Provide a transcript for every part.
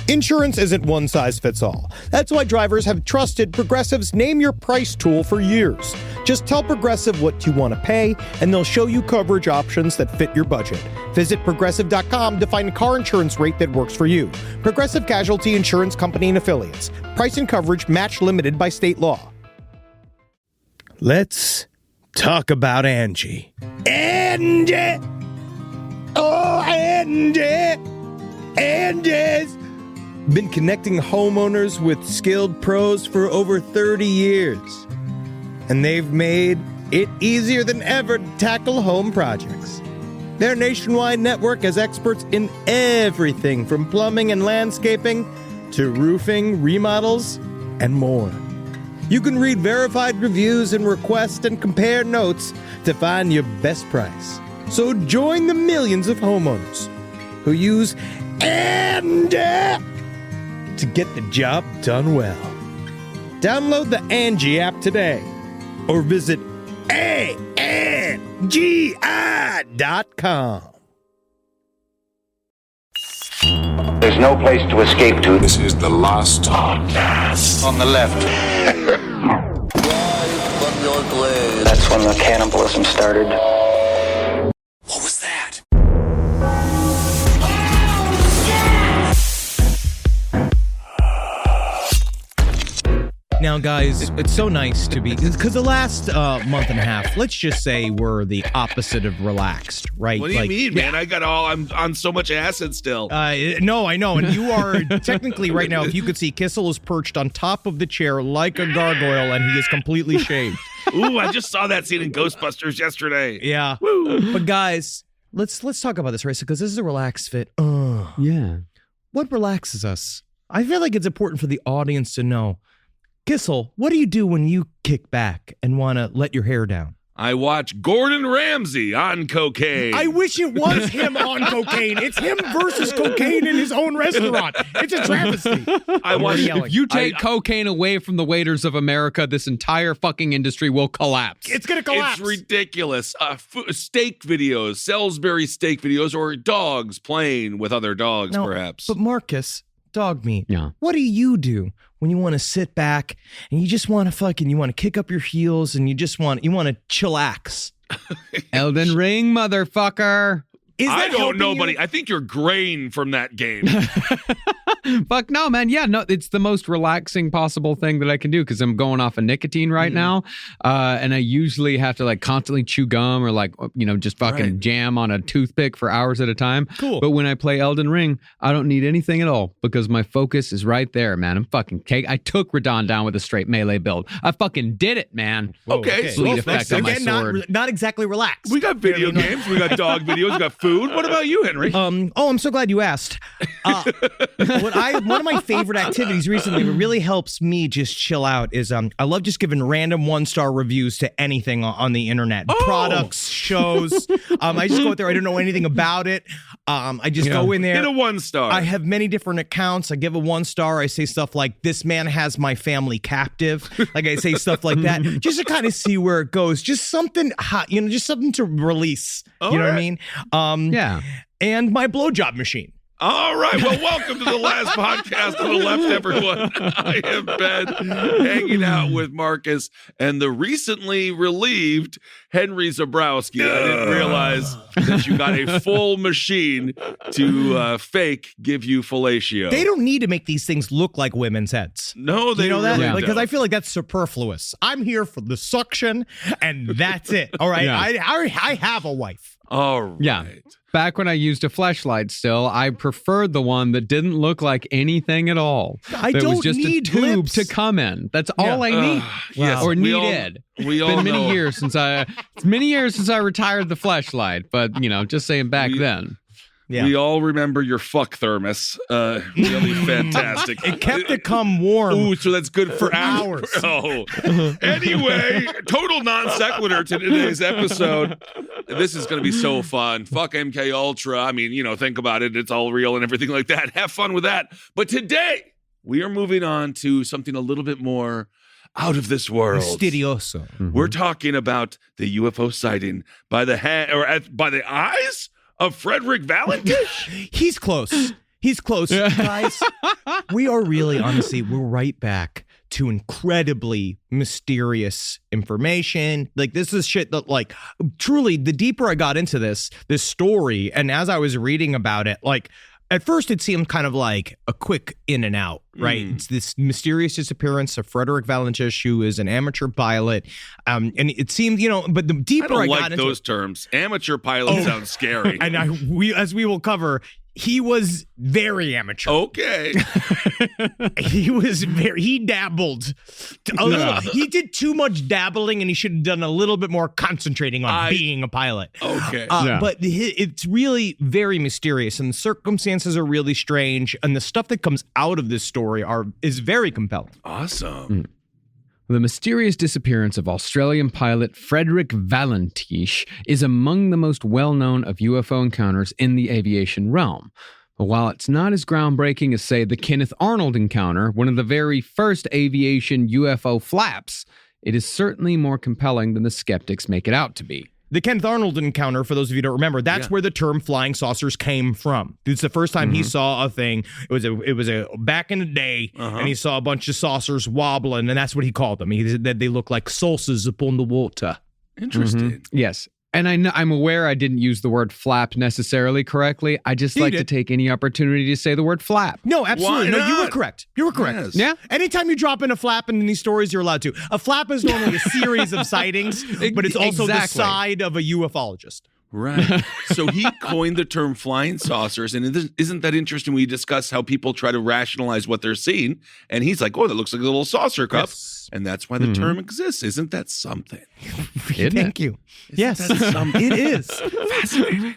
Insurance isn't one size fits all. That's why drivers have trusted Progressive's Name Your Price tool for years. Just tell Progressive what you want to pay, and they'll show you coverage options that fit your budget. Visit Progressive.com to find a car insurance rate that works for you. Progressive Casualty Insurance Company and Affiliates. Price and coverage match limited by state law. Let's talk about Angie. Angie! Oh, Angie! Angie's been connecting homeowners with skilled pros for over 30 years. And they've made it easier than ever to tackle home projects. Their nationwide network has experts in everything from plumbing and landscaping to roofing, remodels, and more. You can read verified reviews and request and compare notes to find your best price. So join the millions of homeowners who use Angie to get the job done well. Download the Angie app today or visit ANGI.com. There's no place to escape to. This is the last podcast. On the left. That's when the cannibalism started. What was that? Now, guys, it's so nice to be, because the last month and a half, let's just say we're the opposite of relaxed, right? What do you mean, man? I'm on so much acid still. No, I know. And you are technically right now, if you could see, Kissel is perched on top of the chair like a gargoyle, and he is completely shaved. Ooh, I just saw that scene in Ghostbusters yesterday. Yeah. Woo. But guys, let's talk about this, right? Because this is a relaxed fit. Yeah. What relaxes us? I feel like it's important for the audience to know. Kissel, what do you do when you kick back and want to let your hair down? I watch Gordon Ramsay on cocaine. I wish it was him on cocaine. It's him versus cocaine in his own restaurant. It's a travesty. I watch. If you take cocaine away from the waiters of America, this entire fucking industry will collapse. It's going to collapse. It's ridiculous. Steak videos, Salisbury steak videos, or dogs playing with other dogs, perhaps. But Marcus, dog meat. Yeah. What do you do when you want to sit back and you just want to you want to kick up your heels and you want to chillax? Elden Ring, motherfucker. I don't know, buddy. I think you're graying from that game. Fuck no, man. Yeah, no, it's the most relaxing possible thing that I can do because I'm going off of nicotine right now. And I usually have to constantly chew gum or just fucking jam on a toothpick for hours at a time. Cool. But when I play Elden Ring, I don't need anything at all because my focus is right there, man. I'm fucking cake. I took Radon down with a straight melee build. I fucking did it, man. Okay. Bleed effect on my sword. Not exactly relaxed. We got video games. We got dog videos. We got food. What about you, Henry? I'm so glad you asked. One of my favorite activities recently that really helps me just chill out is I love just giving random 1-star reviews to anything on the internet. Products, shows. I just go out there. I don't know anything about it. I just go in there. Hit a 1-star. I have many different accounts. I give a 1-star. I say stuff like, "This man has my family captive." Like I say stuff like that, just to kind of see where it goes. Just something hot, just something to release. You know what I mean? Yeah. And my blowjob machine. All right. Well, welcome to the last podcast on the left, everyone. I have been hanging out with Marcus and the recently relieved Henry Zabrowski. I didn't realize that you got a full machine to fake give you fellatio. They don't need to make these things look like women's heads. No, they know really that? don't. Because I feel like that's superfluous. I'm here for the suction, and that's it. All right? Yeah. I have a wife. All right. Yeah. Back when I used a fleshlight still, I preferred the one that didn't look like anything at all. I That don't was just need a tube lips. to come in. That's all I need. Yes, Or we all- needed. we It's all been know. many years since I retired the fleshlight, but just saying back then. Yeah. We all remember your fuck thermos. Really fantastic. It kept the cum warm. Ooh, so that's good for hours. Oh. Anyway, total non sequitur to today's episode. This is going to be so fun. Fuck MK Ultra. I mean, think about it. It's all real and everything like that. Have fun with that. But today, we are moving on to something a little bit more out of this world. Mysterioso. We're talking about the UFO sighting by the eyes of Frederick Valentich. He's close. He's close. Guys, we are really, honestly, we're right back to incredibly mysterious information. Like, this is shit that, like, truly, the deeper I got into this story, and as I was reading about it, like, at first it seemed kind of like a quick in and out, right? It's this mysterious disappearance of Frederick Valentich, who is an amateur pilot. And it seemed, but the deeper I got into those terms. Amateur pilot sounds scary. And as we will cover, he was very amateur. Okay. He dabbled a little. He did too much dabbling, and he should have done a little bit more concentrating on being a pilot. Okay. But it's really very mysterious, and the circumstances are really strange, and the stuff that comes out of this story is very compelling. Awesome. The mysterious disappearance of Australian pilot Frederick Valentich is among the most well-known of UFO encounters in the aviation realm. But while it's not as groundbreaking as, say, the Kenneth Arnold encounter, one of the very first aviation UFO flaps, it is certainly more compelling than the skeptics make it out to be. The Kenneth Arnold encounter, for those of you who don't remember, that's where the term flying saucers came from. It's the first time he saw a thing. It was a back in the day, and he saw a bunch of saucers wobbling, and that's what he called them. He said that they look like saucers upon the water. Interesting. Yes. And I'm aware I didn't use the word flap necessarily correctly. I just like to take any opportunity to say the word flap. No, absolutely. Why No, you not? were correct. You were correct. Yes. Yeah. Anytime you drop in a flap in these stories, you're allowed to. A flap is normally a series of sightings, but it's also the side of a ufologist. Right. So he coined the term flying saucers. And isn't that interesting? We discussed how people try to rationalize what they're seeing. And he's like, oh, that looks like a little saucer cup. Yes. And that's why the term exists. Isn't that something? Thank you. Yes, that something? it is. Fascinating.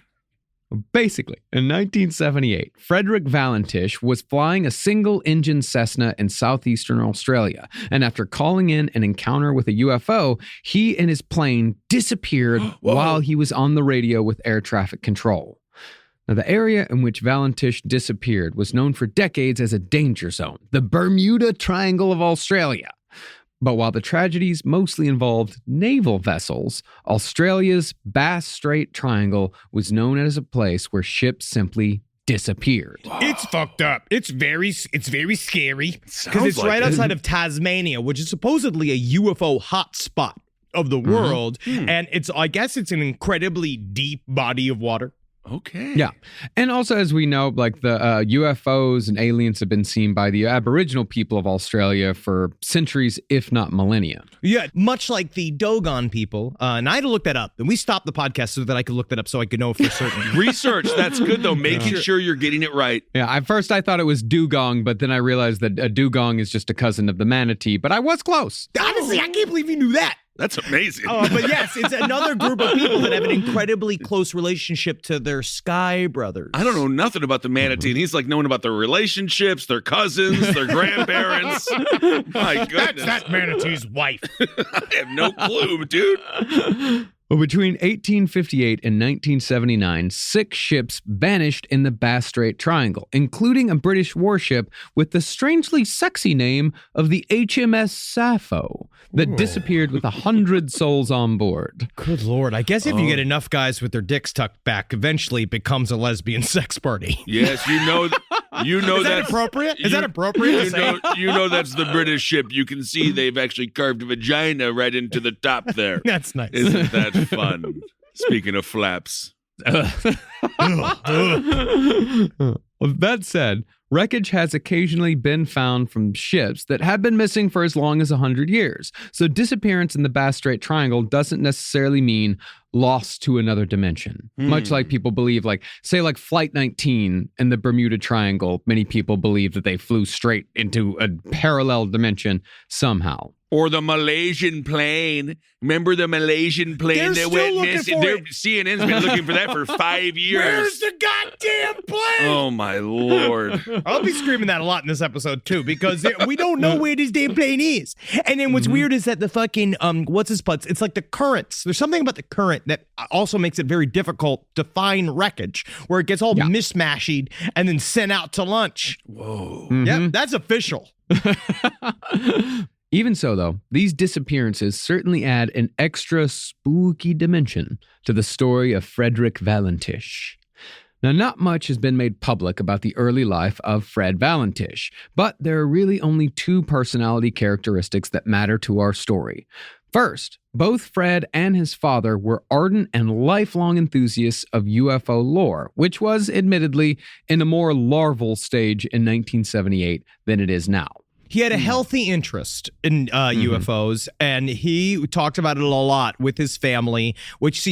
Basically, in 1978, Frederick Valentich was flying a single-engine Cessna in southeastern Australia, and after calling in an encounter with a UFO, he and his plane disappeared while he was on the radio with air traffic control. Now, the area in which Valentich disappeared was known for decades as a danger zone, the Bermuda Triangle of Australia. But while the tragedies mostly involved naval vessels, Australia's Bass Strait Triangle was known as a place where ships simply disappeared. It's fucked up. It's very scary because Sounds it's like right it. outside of Tasmania, which is supposedly a UFO hotspot of the world, and I guess it's an incredibly deep body of water. Okay. Yeah. And also, as we know, like the UFOs and aliens have been seen by the Aboriginal people of Australia for centuries, if not millennia. Yeah, much like the Dogon people. And I had to look that up. And we stopped the podcast so that I could look that up so I could know for certain. Research. That's good, though. Making sure you're getting it right. Yeah, at first I thought it was dugong, but then I realized that a dugong is just a cousin of the manatee, but I was close. Honestly, I can't believe you knew that. That's amazing. But yes, it's another group of people that have an incredibly close relationship to their sky brothers. I don't know nothing about the manatee, and he's like knowing about their relationships, their cousins, their grandparents. My goodness. That's that manatee's wife. I have no clue, dude. Well, between 1858 and 1979, 6 ships vanished in the Bass Strait Triangle, including a British warship with the strangely sexy name of the HMS Sappho that disappeared with 100 souls on board. Good Lord. I guess if you get enough guys with their dicks tucked back, eventually it becomes a lesbian sex party. Yes, you know Is that appropriate? Is that appropriate to say? You know that's the British ship. You can see they've actually carved a vagina right into the top there. That's nice. Isn't that fun? Speaking of flaps. That said, wreckage has occasionally been found from ships that have been missing for as long as 100 years. So disappearance in the Bass Strait Triangle doesn't necessarily mean lost to another dimension. Much like people believe, like, say, like Flight 19 in the Bermuda Triangle, many people believe that they flew straight into a parallel dimension somehow. Or the Malaysian plane. Remember the Malaysian plane They're that still went looking missing? for it. CNN's been looking for that for 5 years. Where's the goddamn plane? Oh, my Lord. I'll be screaming that a lot in this episode, too, because we don't know where this damn plane is. And then what's weird is that the fucking, what's his putts? It's like the currents. There's something about the current that also makes it very difficult to find wreckage, where it gets all mismashed and then sent out to lunch. Whoa. Yep, that's official. Even so, though, these disappearances certainly add an extra spooky dimension to the story of Frederick Valentich. Now, not much has been made public about the early life of Fred Valentich, but there are really only two personality characteristics that matter to our story. First, both Fred and his father were ardent and lifelong enthusiasts of UFO lore, which was, admittedly, in a more larval stage in 1978 than it is now. He had a healthy interest in UFOs, and he talked about it a lot with his family, which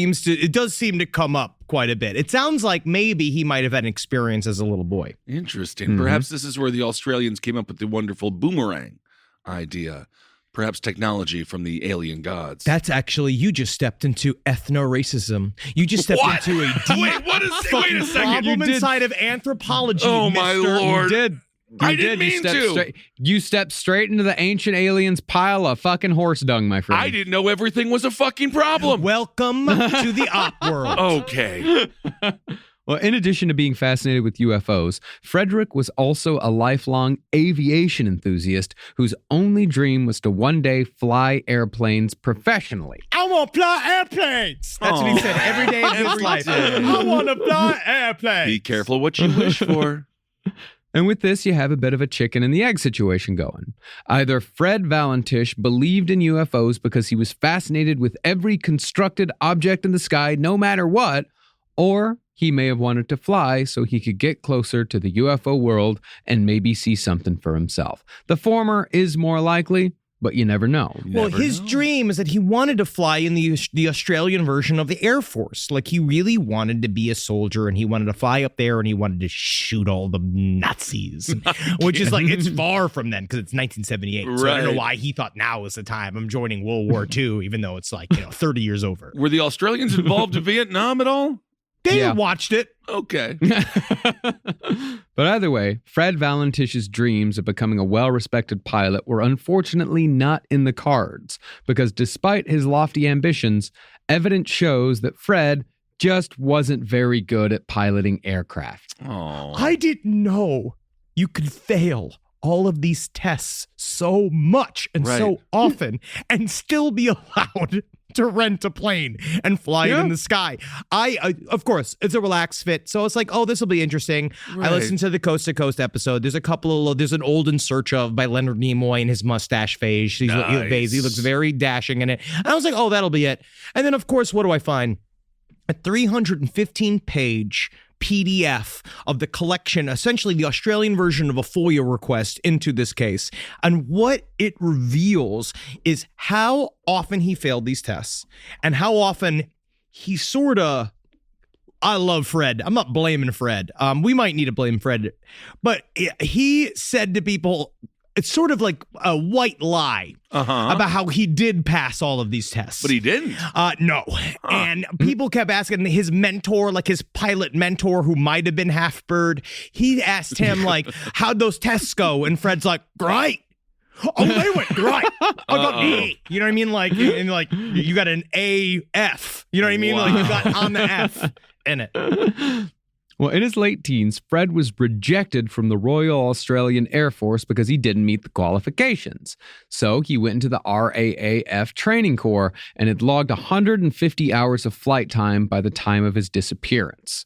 does seem to come up quite a bit. It sounds like maybe he might have had an experience as a little boy. Interesting. Perhaps this is where the Australians came up with the wonderful boomerang idea. Perhaps technology from the alien gods. That's actually, you just stepped into ethno-racism. You just stepped into a deep Wait a second. problem inside of anthropology, Oh, my Lord. You did. I didn't mean to. You stepped straight into the ancient aliens pile of fucking horse dung, my friend. I didn't know everything was a fucking problem. Welcome to the op world. Okay. Well, in addition to being fascinated with UFOs, Frederick was also a lifelong aviation enthusiast whose only dream was to one day fly airplanes professionally. I want to fly airplanes. That's what he said every day of his life. I want to fly airplanes. Be careful what you wish for. And with this, you have a bit of a chicken and the egg situation going. Either Fred Valentich believed in UFOs because he was fascinated with every constructed object in the sky, no matter what, or he may have wanted to fly so he could get closer to the UFO world and maybe see something for himself. The former is more likely, but you never know. Well, his dream is that he wanted to fly in the Australian version of the Air Force. Like, he really wanted to be a soldier, and he wanted to fly up there, and he wanted to shoot all the Nazis, which is like, it's far from then because it's 1978. So I don't know why he thought now was the time. I'm joining World War II, even though it's like, 30 years over. Were the Australians involved in Vietnam at all? They watched it. Okay. But either way, Fred Valentich's dreams of becoming a well-respected pilot were unfortunately not in the cards, because despite his lofty ambitions, evidence shows that Fred just wasn't very good at piloting aircraft. Oh. I didn't know you could fail all of these tests so much and so often and still be allowed to rent a plane and fly it in the sky. I of course, it's a relaxed fit. So it's like, oh, this will be interesting. I listened to the Coast to Coast episode. There's there's an Old In Search Of by Leonard Nimoy and his mustache phase. He looks very dashing in it. And I was like, oh, that'll be it. And then, of course, what do I find? A 315-page PDF of the collection, essentially the Australian version of a FOIA request into this case. And what it reveals is how often he failed these tests and how often he I love Fred. I'm not blaming Fred. We might need to blame Fred, but he said to people, it's sort of like a white lie about how he did pass all of these tests. But he didn't. No. And people kept asking his mentor, like his pilot mentor, who might have been half-bird. He asked him, like, how'd those tests go? And Fred's like, great. Oh, they went great. I got E. You know what I mean? Like, and like you got an AF. You know what I mean? Like, you got on the F in it. Well, in his late teens, Fred was rejected from the Royal Australian Air Force because he didn't meet the qualifications. So he went into the RAAF training corps and had logged 150 hours of flight time by the time of his disappearance.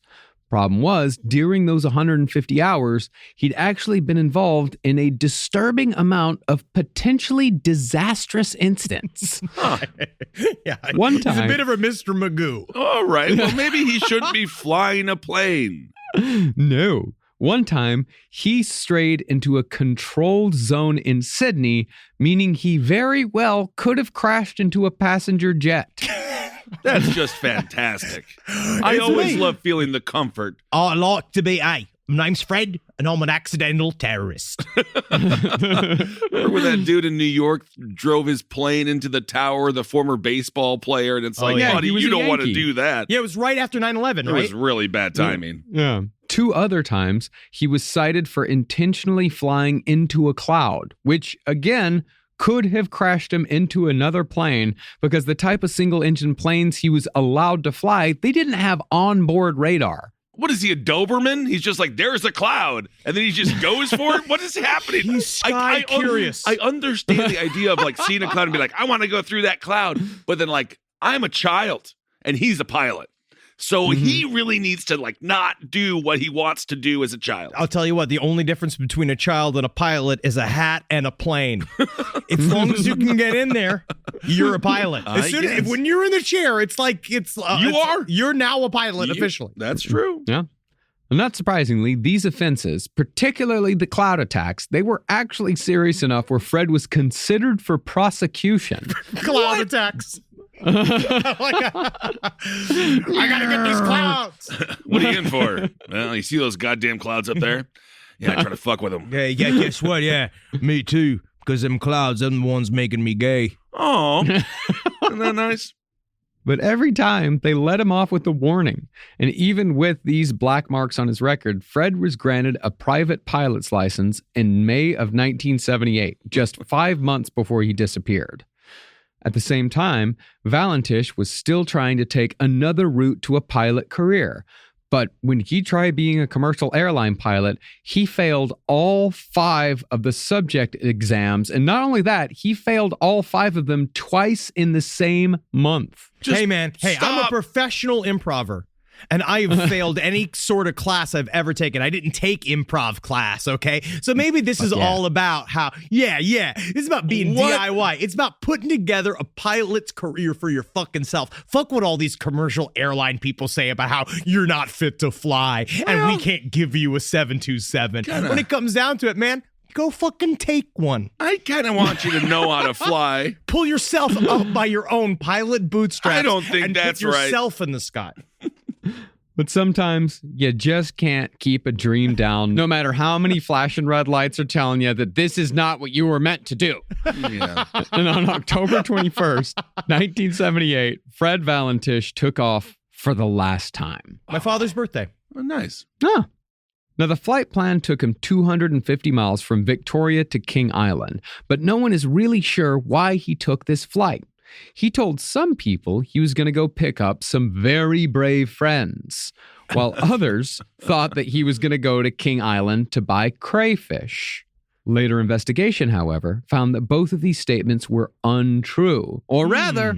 Problem was, during those 150 hours, he'd actually been involved in a disturbing amount of potentially disastrous incidents. Yeah, One time, he's a bit of a Mr. Magoo. All right. Well, maybe he shouldn't be flying a plane. No. One time, he strayed into a controlled zone in Sydney, meaning he very well could have crashed into a passenger jet. That's just fantastic. I always love feeling the comfort. I like to be, my name's Fred, and I'm an accidental terrorist. Remember when that dude in New York drove his plane into the tower, the former baseball player, and it's like, buddy, you don't want to do that. Yeah, it was right after 9/11, right? It was really bad timing. Yeah. 2 other times, he was cited for intentionally flying into a cloud, which, again, could have crashed him into another plane because the type of single-engine planes he was allowed to fly, they didn't have onboard radar. What is he, a Doberman? He's just like, there's a cloud, and then he just goes for it? What is happening? He's sky curious. I understand the idea of like seeing a cloud and be like, I want to go through that cloud. But then like, I'm a child, and he's a pilot. So he really needs to like not do what he wants to do as a child. I'll tell you what, the only difference between a child and a pilot is a hat and a plane. As long as you can get in there, you're a pilot. When you're in the chair, it's like you're now a pilot officially. That's true. Yeah. And not surprisingly, these offenses, particularly the cloud attacks, they were actually serious enough where Fred was considered for prosecution. Cloud attacks. I gotta get these clouds. What are you in for? Well, you see those goddamn clouds up there? Yeah, I try to fuck with them. Yeah, guess what? Yeah, me too. Because them clouds, them the ones making me gay. Oh, isn't that nice? But every time they let him off with a warning. And even with these black marks on his record, Fred was granted a private pilot's license in May of 1978, just 5 months before he disappeared. At the same time, Valentich was still trying to take another route to a pilot career. But when he tried being a commercial airline pilot, he failed all 5 of the subject exams. And not only that, he failed all 5 of them twice in the same month. Hey, man. Hey, I'm a professional improver. And I have failed any sort of class I've ever taken. I didn't take improv class, okay? So maybe this is all about how, it's about being DIY. It's about putting together a pilot's career for your fucking self. Fuck what all these commercial airline people say about how you're not fit to fly and we can't give you a 727. When it comes down to it, man, go fucking take one. I kind of want you to know how to fly. Pull yourself up by your own pilot bootstraps. I don't think that's put yourself in the sky. But sometimes you just can't keep a dream down, no matter how many flashing red lights are telling you that this is not what you were meant to do. Yeah. And on October 21st, 1978, Fred Valentich took off for the last time. My father's birthday. Oh, nice. Now, the flight plan took him 250 miles from Victoria to King Island, but no one is really sure why he took this flight. He told some people he was going to go pick up some very brave friends, while others thought that he was going to go to King Island to buy crayfish. Later investigation, however, found that both of these statements were untrue, or rather,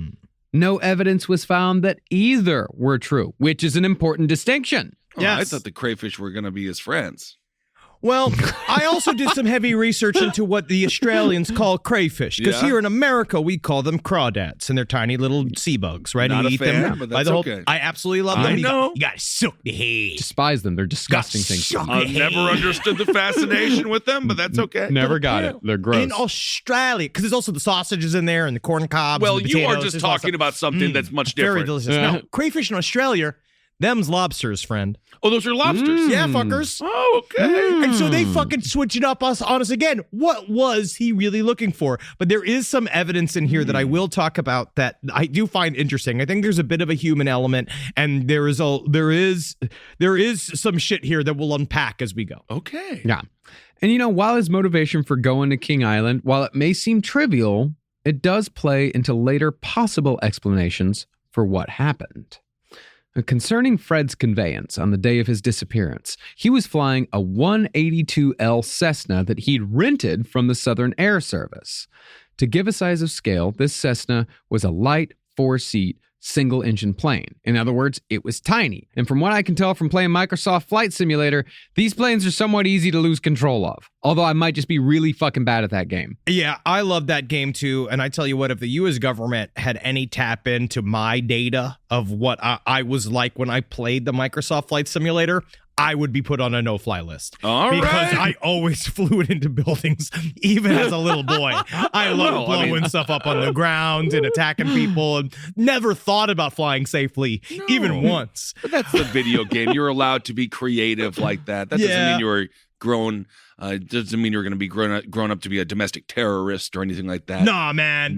no evidence was found that either were true, which is an important distinction. Oh, yes. I thought the crayfish were going to be his friends. Well, I also did some heavy research into what the Australians call crayfish, because here in America, we call them crawdads, and they're tiny little sea bugs, right? Not and a eat fan, them but that's okay. I absolutely love them. I know. You got to suck the head. Despise them. They're disgusting things. I've never understood the fascination with them, but that's okay. Never got it. They're gross. In Australia, because there's also the sausages in there and the corn cobs. Well, and the you are potatoes. just talking about something that's much different. Very delicious. Now, crayfish in Australia, them's lobsters, friend. Oh, those are lobsters? Yeah, fuckers. Oh, okay. And so they fucking switch it up on us again. What was he really looking for? But there is some evidence in here that I will talk about that I do find interesting. I think there's a bit of a human element, and there is some shit here that we'll unpack as we go. Okay. Yeah. And while his motivation for going to King Island, while it may seem trivial, it does play into later possible explanations for what happened. Concerning Fred's conveyance on the day of his disappearance, he was flying a 182L Cessna that he'd rented from the Southern Air Service. To give a size of scale, this Cessna was a light 4-seat single-engine plane. In other words, it was tiny. And from what I can tell from playing Microsoft Flight Simulator, these planes are somewhat easy to lose control of. Although I might just be really fucking bad at that game. Yeah, I love that game too. And I tell you what, if the U.S. government had any tap into my data of what I was like when I played the Microsoft Flight Simulator, I would be put on a no-fly list. Because I always flew it into buildings, even as a little boy. I love blowing stuff up on the ground and attacking people, and never thought about flying safely, even once. But that's the video game. You're allowed to be creative like that. That doesn't mean you were grown. Doesn't mean you're going to be grown up to be a domestic terrorist or anything like that. Nah, man.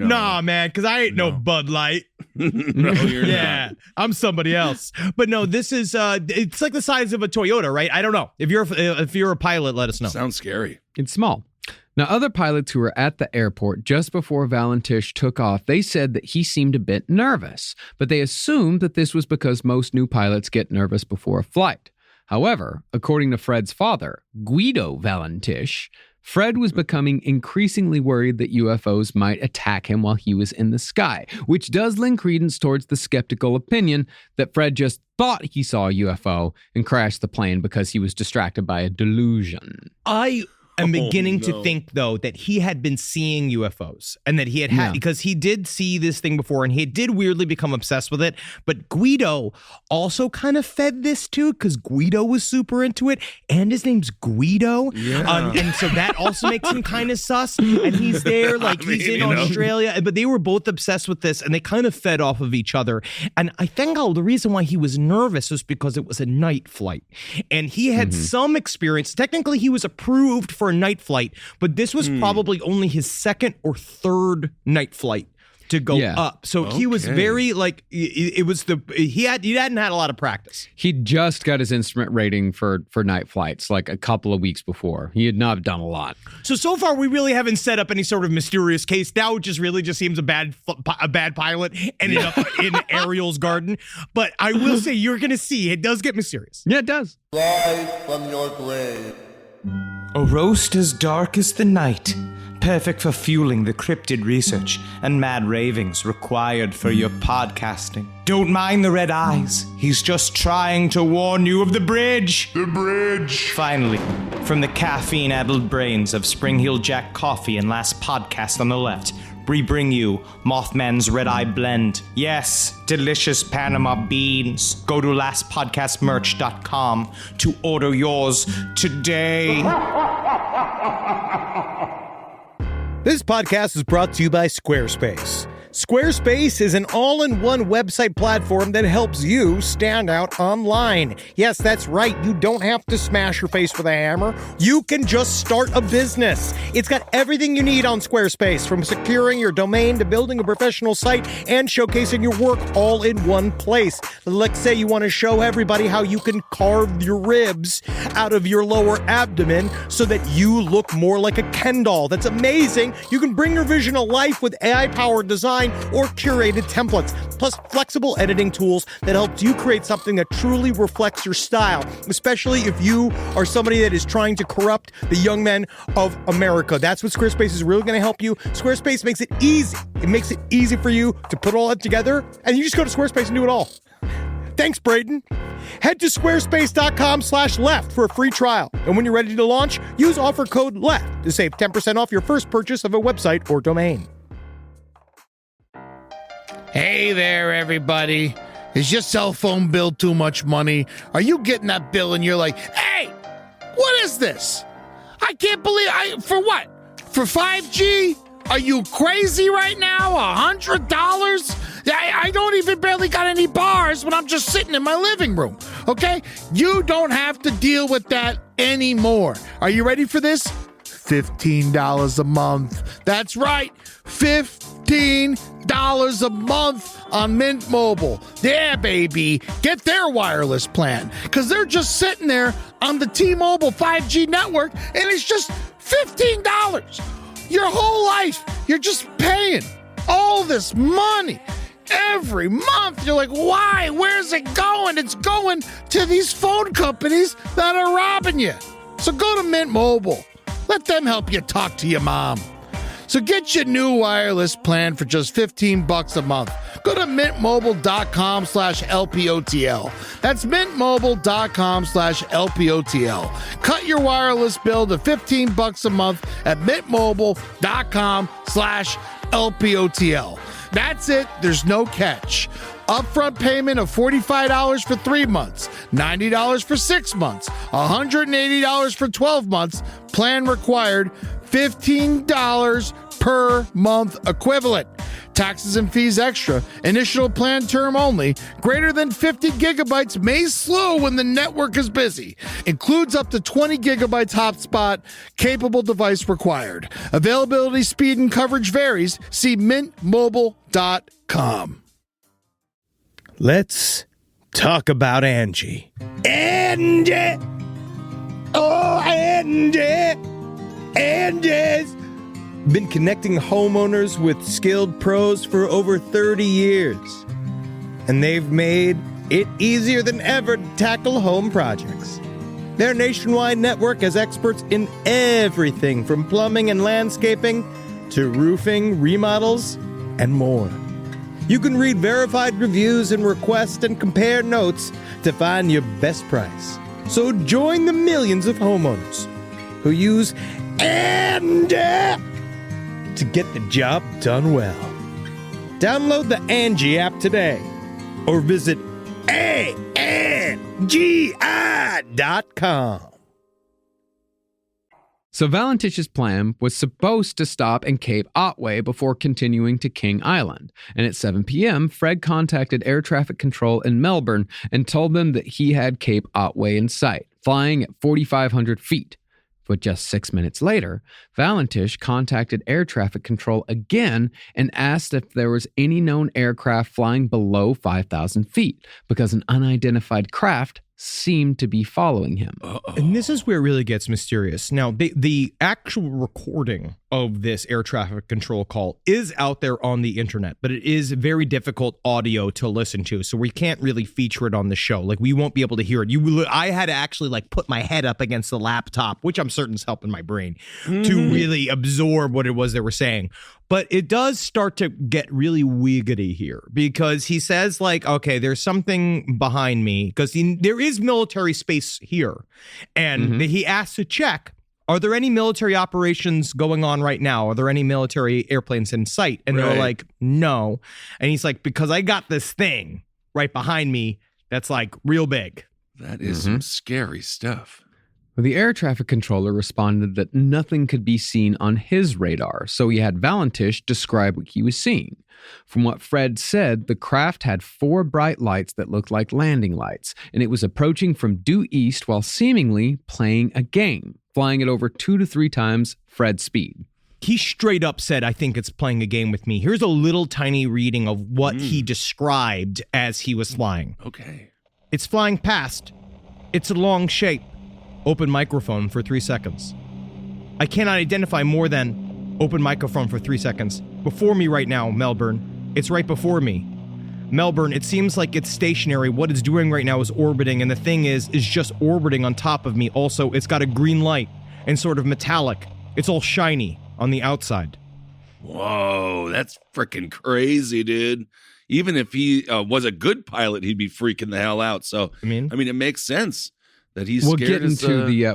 Because I ain't no Bud Light. No, you're not. I'm somebody else. But no, this is it's like the size of a Toyota, right? I don't know. If you're a pilot, let us know. Sounds scary. It's small. Now, other pilots who were at the airport just before Valentich took off, they said that he seemed a bit nervous, but they assumed that this was because most new pilots get nervous before a flight. However, according to Fred's father, Guido Valentich, Fred was becoming increasingly worried that UFOs might attack him while he was in the sky, which does lend credence towards the skeptical opinion that Fred just thought he saw a UFO and crashed the plane because he was distracted by a delusion. I am beginning to think, though, that he had been seeing UFOs and that he had because he did see this thing before and he did weirdly become obsessed with it. But Guido also kind of fed this too, because Guido was super into it and his name's Guido. Yeah. And so that also makes him kind of sus. And he's there, like he's in Australia. But they were both obsessed with this and they kind of fed off of each other. And I think the reason why he was nervous was because it was a night flight. And he had some experience. Technically, he was approved for a night flight, but this was probably only his second or third night flight to go up. So he was very he hadn't had a lot of practice. He just got his instrument rating for night flights like a couple of weeks before. He had not done a lot. So far we really haven't set up any sort of mysterious case. Now it just really seems a bad pilot ended up in Ariel's garden. But I will say you're going to see it does get mysterious. Yeah, it does. Rise from your grave. A roast as dark as the night, perfect for fueling the cryptid research and mad ravings required for your podcasting. Don't mind the red eyes, he's just trying to warn you of the bridge. The bridge. Finally, from the caffeine-addled brains of Spring Hill Jack Coffee and Last Podcast on the Left, we bring you Mothman's Red Eye Blend. Yes, delicious Panama beans. Go to lastpodcastmerch.com to order yours today. This podcast is brought to you by Squarespace. Squarespace is an all-in-one website platform that helps you stand out online. Yes, that's right. You don't have to smash your face with a hammer. You can just start a business. It's got everything you need on Squarespace, from securing your domain to building a professional site and showcasing your work all in one place. Let's say you want to show everybody how you can carve your ribs out of your lower abdomen so that you look more like a Ken doll. That's amazing. You can bring your vision to life with AI-powered design or curated templates, plus flexible editing tools that helps you create something that truly reflects your style, especially if you are somebody that is trying to corrupt the young men of America. That's what Squarespace is really going to help you. Squarespace makes it easy. It makes it easy for you to put all that together, and you just go to Squarespace and do it all. Thanks, Braden. Head to squarespace.com/left for a free trial. And when you're ready to launch, use offer code LEFT to save 10% off your first purchase of a website or domain. Hey there, everybody. Is your cell phone bill too much money? Are you getting that bill and you're like, hey, what is this? I can't believe for what? For 5G? Are you crazy right now? $100? I don't even barely got any bars when I'm just sitting in my living room, okay? You don't have to deal with that anymore. Are you ready for this? $15 a month. That's right, $15 a month on Mint Mobile. Yeah, baby. Get their wireless plan, because they're just sitting there on the T-Mobile 5G network, and it's just $15. Your whole life, you're just paying all this money every month. You're like, why? Where's it going? It's going to these phone companies that are robbing you. So go to Mint Mobile. Let them help you talk to your mom. So get your new wireless plan for just $15 a month. Go to mintmobile.com/LPOTL. That's mintmobile.com/LPOTL. Cut your wireless bill to $15 a month at mintmobile.com/LPOTL. That's it. There's no catch. Upfront payment of $45 for 3 months, $90 for 6 months, $180 for 12 months. Plan required, $15 per month equivalent. Taxes and fees extra. Initial plan term only. Greater than 50 gigabytes may slow when the network is busy. Includes up to 20 gigabytes hotspot. Capable device required. Availability, speed, and coverage varies. See mintmobile.com. Let's talk about Angie. Angie! Oh, Angie! Angie's been connecting homeowners with skilled pros for over 30 years. And they've made it easier than ever to tackle home projects. Their nationwide network has experts in everything from plumbing and landscaping to roofing, remodels, and more. You can read verified reviews and request and compare notes to find your best price. So join the millions of homeowners who use Angie to get the job done well. Download the Angie app today or visit ANGI.com. So Valentich's plan was supposed to stop in Cape Otway before continuing to King Island. And at 7 p.m., Fred contacted air traffic control in Melbourne and told them that he had Cape Otway in sight, flying at 4,500 feet. But just 6 minutes later, Valentich contacted air traffic control again and asked if there was any known aircraft flying below 5,000 feet, because an unidentified craft seemed to be following him. And this is where it really gets mysterious. Now, the actual recording of this air traffic control call is out there on the internet, but it is very difficult audio to listen to, so we can't really feature it on the show. Like, we won't be able to hear it. I had to actually like put my head up against the laptop, which I'm certain is helping my brain to really absorb what it was they were saying. But it does start to get really wiggity here, because he says, like, okay, there's something behind me, because there is military space here. And he asks to check, are there any military operations going on right now? Are there any military airplanes in sight? And they're like, no. And he's like, because I got this thing right behind me that's like real big. That is some scary stuff. The air traffic controller responded that nothing could be seen on his radar, so he had Valentich describe what he was seeing. From what Fred said, the craft had 4 bright lights that looked like landing lights, and it was approaching from due east while seemingly playing a game, flying at over 2 to 3 times Fred's speed. He straight up said, I think it's playing a game with me. Here's a little tiny reading of what he described as he was flying. Okay. It's flying past. It's a long shape. Open microphone for 3 seconds. I cannot identify more than open microphone for 3 seconds. Before me right now, Melbourne. It's right before me. Melbourne, it seems like it's stationary. What it's doing right now is orbiting, and the thing is just orbiting on top of me. Also, it's got a green light and sort of metallic. It's all shiny on the outside. Whoa, that's freaking crazy, dude. Even if he was a good pilot, he'd be freaking the hell out. So, I mean, it makes sense that he's we'll scared.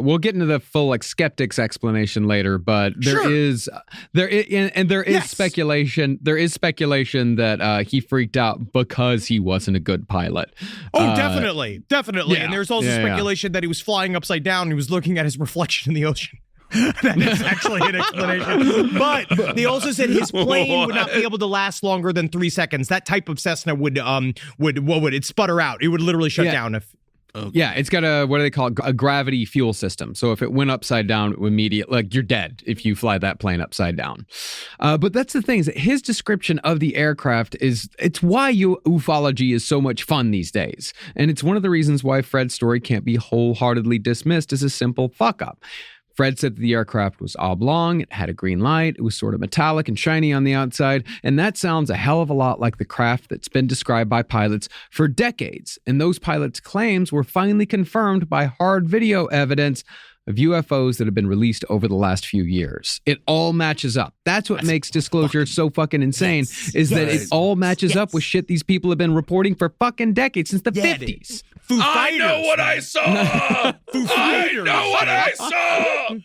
We'll get into the full like skeptics explanation later, but there is speculation. There is speculation that he freaked out because he wasn't a good pilot. Oh, definitely. Yeah, And there's also speculation that he was flying upside down and he was looking at his reflection in the ocean. That is actually an explanation. But they also said his plane would not be able to last longer than 3 seconds. That type of Cessna would it sputter out? It would literally shut down if. Okay. Yeah, it's got a, what do they call it? A gravity fuel system. So if it went upside down, it would immediately, like, you're dead if you fly that plane upside down. But that's the thing, is that his description of the aircraft it's why ufology is so much fun these days. And it's one of the reasons why Fred's story can't be wholeheartedly dismissed as a simple fuck up. Fred said that the aircraft was oblong, it had a green light, it was sort of metallic and shiny on the outside, and that sounds a hell of a lot like the craft that's been described by pilots for decades. And those pilots' claims were finally confirmed by hard video evidence of UFOs that have been released over the last few years. It all matches up. That's what makes disclosure so fucking insane, is that it all matches up with shit these people have been reporting for fucking decades, since the 50s. I know what I saw! I know what I saw!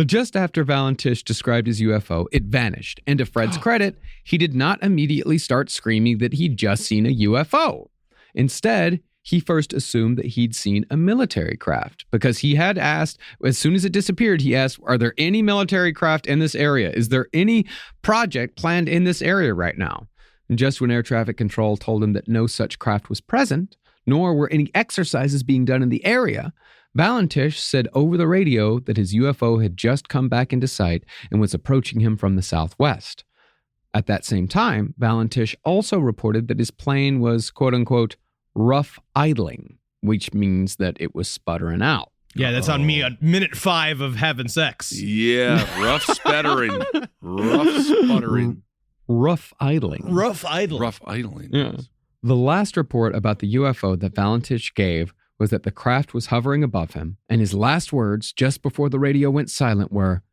Just after Valentich described his UFO, it vanished. And to Fred's credit, he did not immediately start screaming that he'd just seen a UFO. Instead, he first assumed that he'd seen a military craft, because he had asked, as soon as it disappeared, he asked, are there any military craft in this area? Is there any project planned in this area right now? And just when air traffic control told him that no such craft was present, nor were any exercises being done in the area, Valentich said over the radio that his UFO had just come back into sight and was approaching him from the southwest. At that same time, Valentich also reported that his plane was, quote-unquote, rough idling, which means that it was sputtering out. Yeah, that's on me on minute 5 of having sex. Yeah, rough sputtering. Rough sputtering. Rough idling. Rough idling. Rough idling. Yeah. The last report about the UFO that Valentich gave was that the craft was hovering above him, and his last words just before the radio went silent were,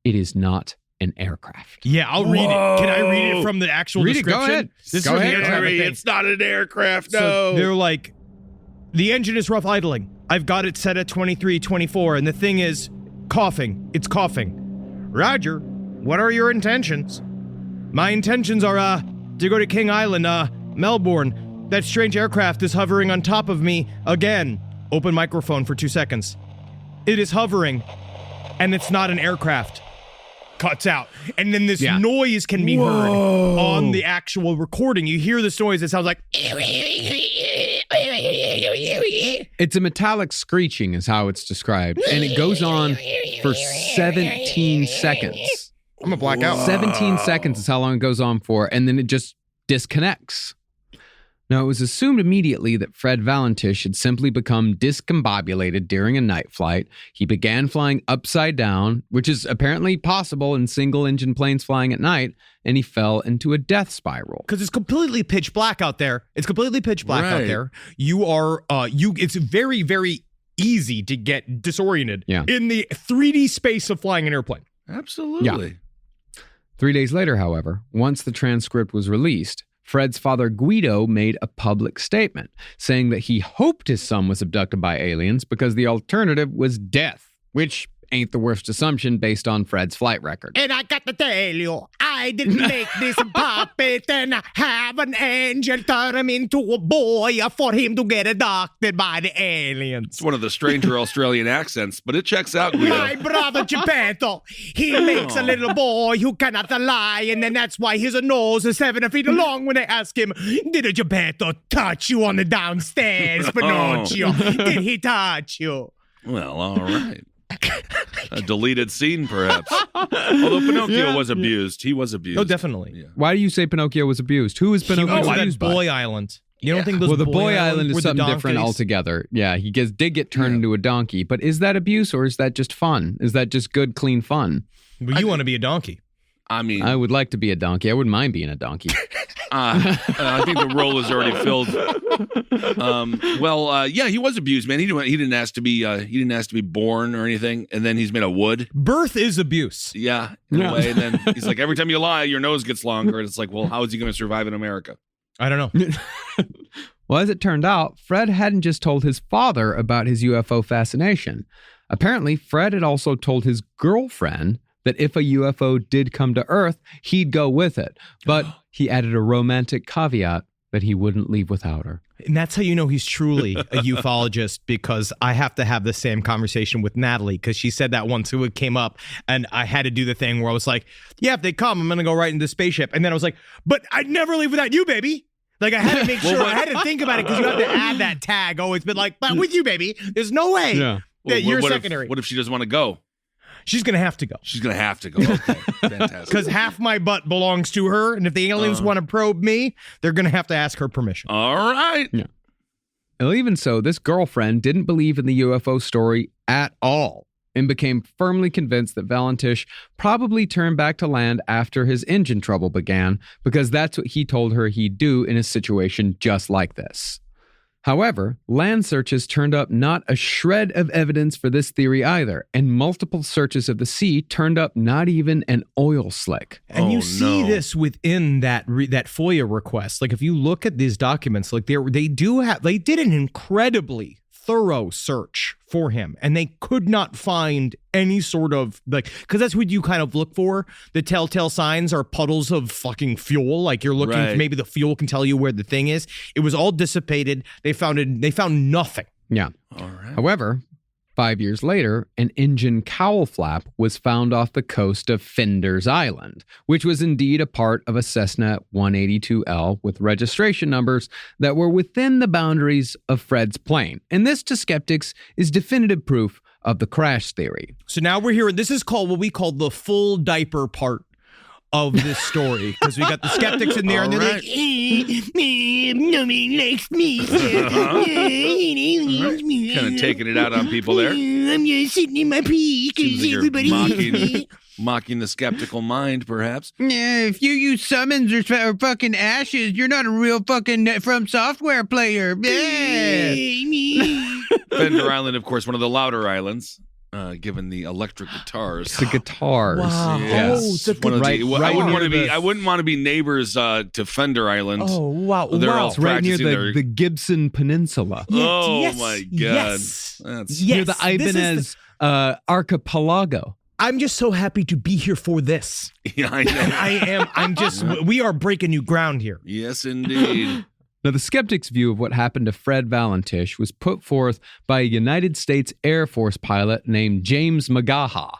"It is not an aircraft." Yeah, I'll read it. Can I read it from the actual Read it, go description? ahead. This Go is ahead. the air traffic thing. It's not an aircraft, no. So they're like, the engine is rough idling. I've got it set at 23-24, and the thing is coughing. It's coughing. Roger. What are your intentions? My intentions are, to go to King Island, Melbourne. That strange aircraft is hovering on top of me again. Open microphone for 2 seconds. It is hovering, and it's not an aircraft. Cuts out. And then this noise can be heard on the actual recording. You hear this noise, it sounds like... It's a metallic screeching is how it's described, and it goes on for 17 seconds. I'm gonna black out. 17 seconds is how long it goes on for, and then it just disconnects. Now, it was assumed immediately that Fred Valentich had simply become discombobulated during a night flight. He began flying upside down, which is apparently possible in single-engine planes flying at night, and he fell into a death spiral. Because it's completely pitch black out there. It's completely pitch black out there. You are, it's very, very easy to get disoriented in the 3D space of flying an airplane. Absolutely. Yeah. 3 days later, however, once the transcript was released, Fred's father, Guido, made a public statement saying that he hoped his son was abducted by aliens because the alternative was death, which ain't the worst assumption based on Fred's flight record. And I got to tell you, I didn't make this puppet and have an angel turn him into a boy for him to get abducted by the aliens. It's one of the stranger Australian accents, but it checks out, Guido. My brother Geppetto, he makes a little boy who cannot lie, and then that's why his nose is 7 feet long when they ask him, did Geppetto touch you on the downstairs, Pinocchio? Did he touch you? Well, all right. A deleted scene, perhaps. Although Pinocchio was abused. He was abused. Oh, definitely. Yeah. Why do you say Pinocchio was abused? Who is Pinocchio abused by? Boy Island. You don't think those Well, the Boy Boy Island is were the something different donkeys? altogether. Yeah, he did get turned into a donkey. But is that abuse or is that just fun? Is that just good, clean fun? Well, you want to be a donkey. I mean, I would like to be a donkey. I wouldn't mind being a donkey. I think the role is already filled. Yeah, he was abused, man. He didn't ask to be born or anything, and then he's made of wood. Birth is abuse. Yeah, in a way. And then he's like, every time you lie, your nose gets longer, and it's like, well, how is he going to survive in America? I don't know. Well, as it turned out, Fred hadn't just told his father about his UFO fascination. Apparently, Fred had also told his girlfriend that if a UFO did come to Earth, he'd go with it. But he added a romantic caveat that he wouldn't leave without her. And that's how you know he's truly a ufologist, because I have to have the same conversation with Natalie, because she said that once it came up, and I had to do the thing where I was like, yeah, if they come, I'm going to go right into the spaceship. And then I was like, but I'd never leave without you, baby. Like, I had to make sure, I had to think about it, because you have to add that tag. Always been like, but with you, baby, there's no way that you're secondary. What if she doesn't want to go? She's going to have to go. She's going to have to go. Okay, fantastic. Because half my butt belongs to her, and if the aliens want to probe me, they're going to have to ask her permission. All right. Yeah. Well, even so, this girlfriend didn't believe in the UFO story at all and became firmly convinced that Valentich probably turned back to land after his engine trouble began, because that's what he told her he'd do in a situation just like this. However, land searches turned up not a shred of evidence for this theory either, and multiple searches of the sea turned up not even an oil slick. And you see this within that FOIA request. Like, if you look at these documents, like they did an incredibly thorough search for him, and they could not find any sort of, like, because that's what you kind of look for. The telltale signs are puddles of fucking fuel. Like, you're looking for, maybe the fuel can tell you where the thing is. It was all dissipated. They found nothing. Yeah. All right. However, 5 years later, an engine cowl flap was found off the coast of Flinders Island, which was indeed a part of a Cessna 182L with registration numbers that were within the boundaries of Fred's plane. And this, to skeptics, is definitive proof of the crash theory. So now we're here. This is called what we call the full diaper part of this story, because we got the skeptics in there, and they're like, nobody likes me. Kind of taking it out on people there. I'm just sitting in my pee because everybody hates me. Mocking the skeptical mind, perhaps. Yeah, if you use summons or fucking ashes, you're not a real fucking From Software player. Yeah. Fender Island, of course, one of the louder islands, given the electric guitars. The guitars. Wow. Yes. Oh, One of the- right I wouldn't want to near be. the- I wouldn't want to be neighbors to Fender Island. Oh, wow. They're wow. all It's right near practicing the Gibson Peninsula. Oh Yes, my God! yes. That's Near the Yes, this is Ibanez archipelago. I'm just so happy to be here for this. yeah, I know. We are breaking new ground here. Yes, indeed. Now, the skeptics' view of what happened to Fred Valentich was put forth by a United States Air Force pilot named James McGaha.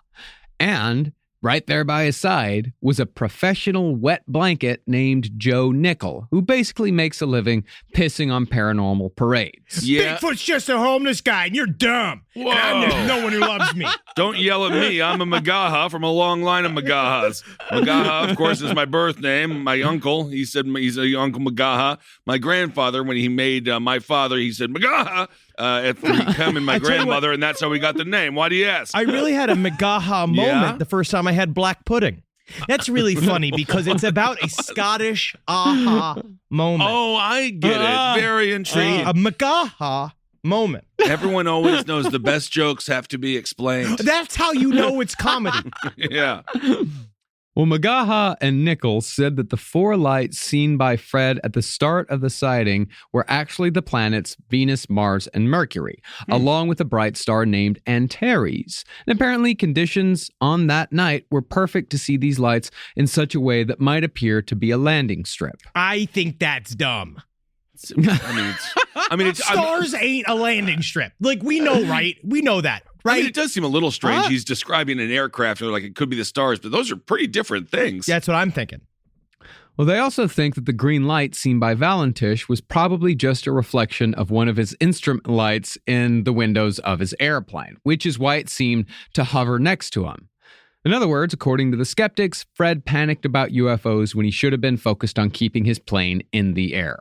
And right there by his side was a professional wet blanket named Joe Nickel, who basically makes a living pissing on paranormal parades. Yeah. Bigfoot's just a homeless guy, and you're dumb. Whoa. And I'm no one who loves me. Don't yell at me. I'm a McGaha from a long line of McGahas. McGaha, of course, is my birth name. My uncle, he said he's a Uncle McGaha. My grandfather, when he made my father, he said McGaha after he came in my tell you what- grandmother, and that's how we got the name. Why do you ask? I really had a McGaha moment Yeah? the first time I had black pudding. That's really funny because it's about a Scottish aha moment. Oh, I get it. Very intriguing. A McGaha moment. Everyone always knows the best jokes have to be explained. That's how you know it's comedy. Yeah. Well, McGaha and Nichols said that the four lights seen by Fred at the start of the sighting were actually the planets Venus, Mars, and Mercury, along with a bright star named Antares. And apparently conditions on that night were perfect to see these lights in such a way that might appear to be a landing strip. I think that's dumb. I mean, it's Stars ain't a landing strip. Like, we know, right? We know that, I mean, right? it does seem a little strange. Huh? He's describing an aircraft, or like it could be the stars, but those are pretty different things. That's what I'm thinking. Well, they also think that the green light seen by Valentich was probably just a reflection of one of his instrument lights in the windows of his airplane, which is why it seemed to hover next to him. In other words, according to the skeptics, Fred panicked about UFOs when he should have been focused on keeping his plane in the air.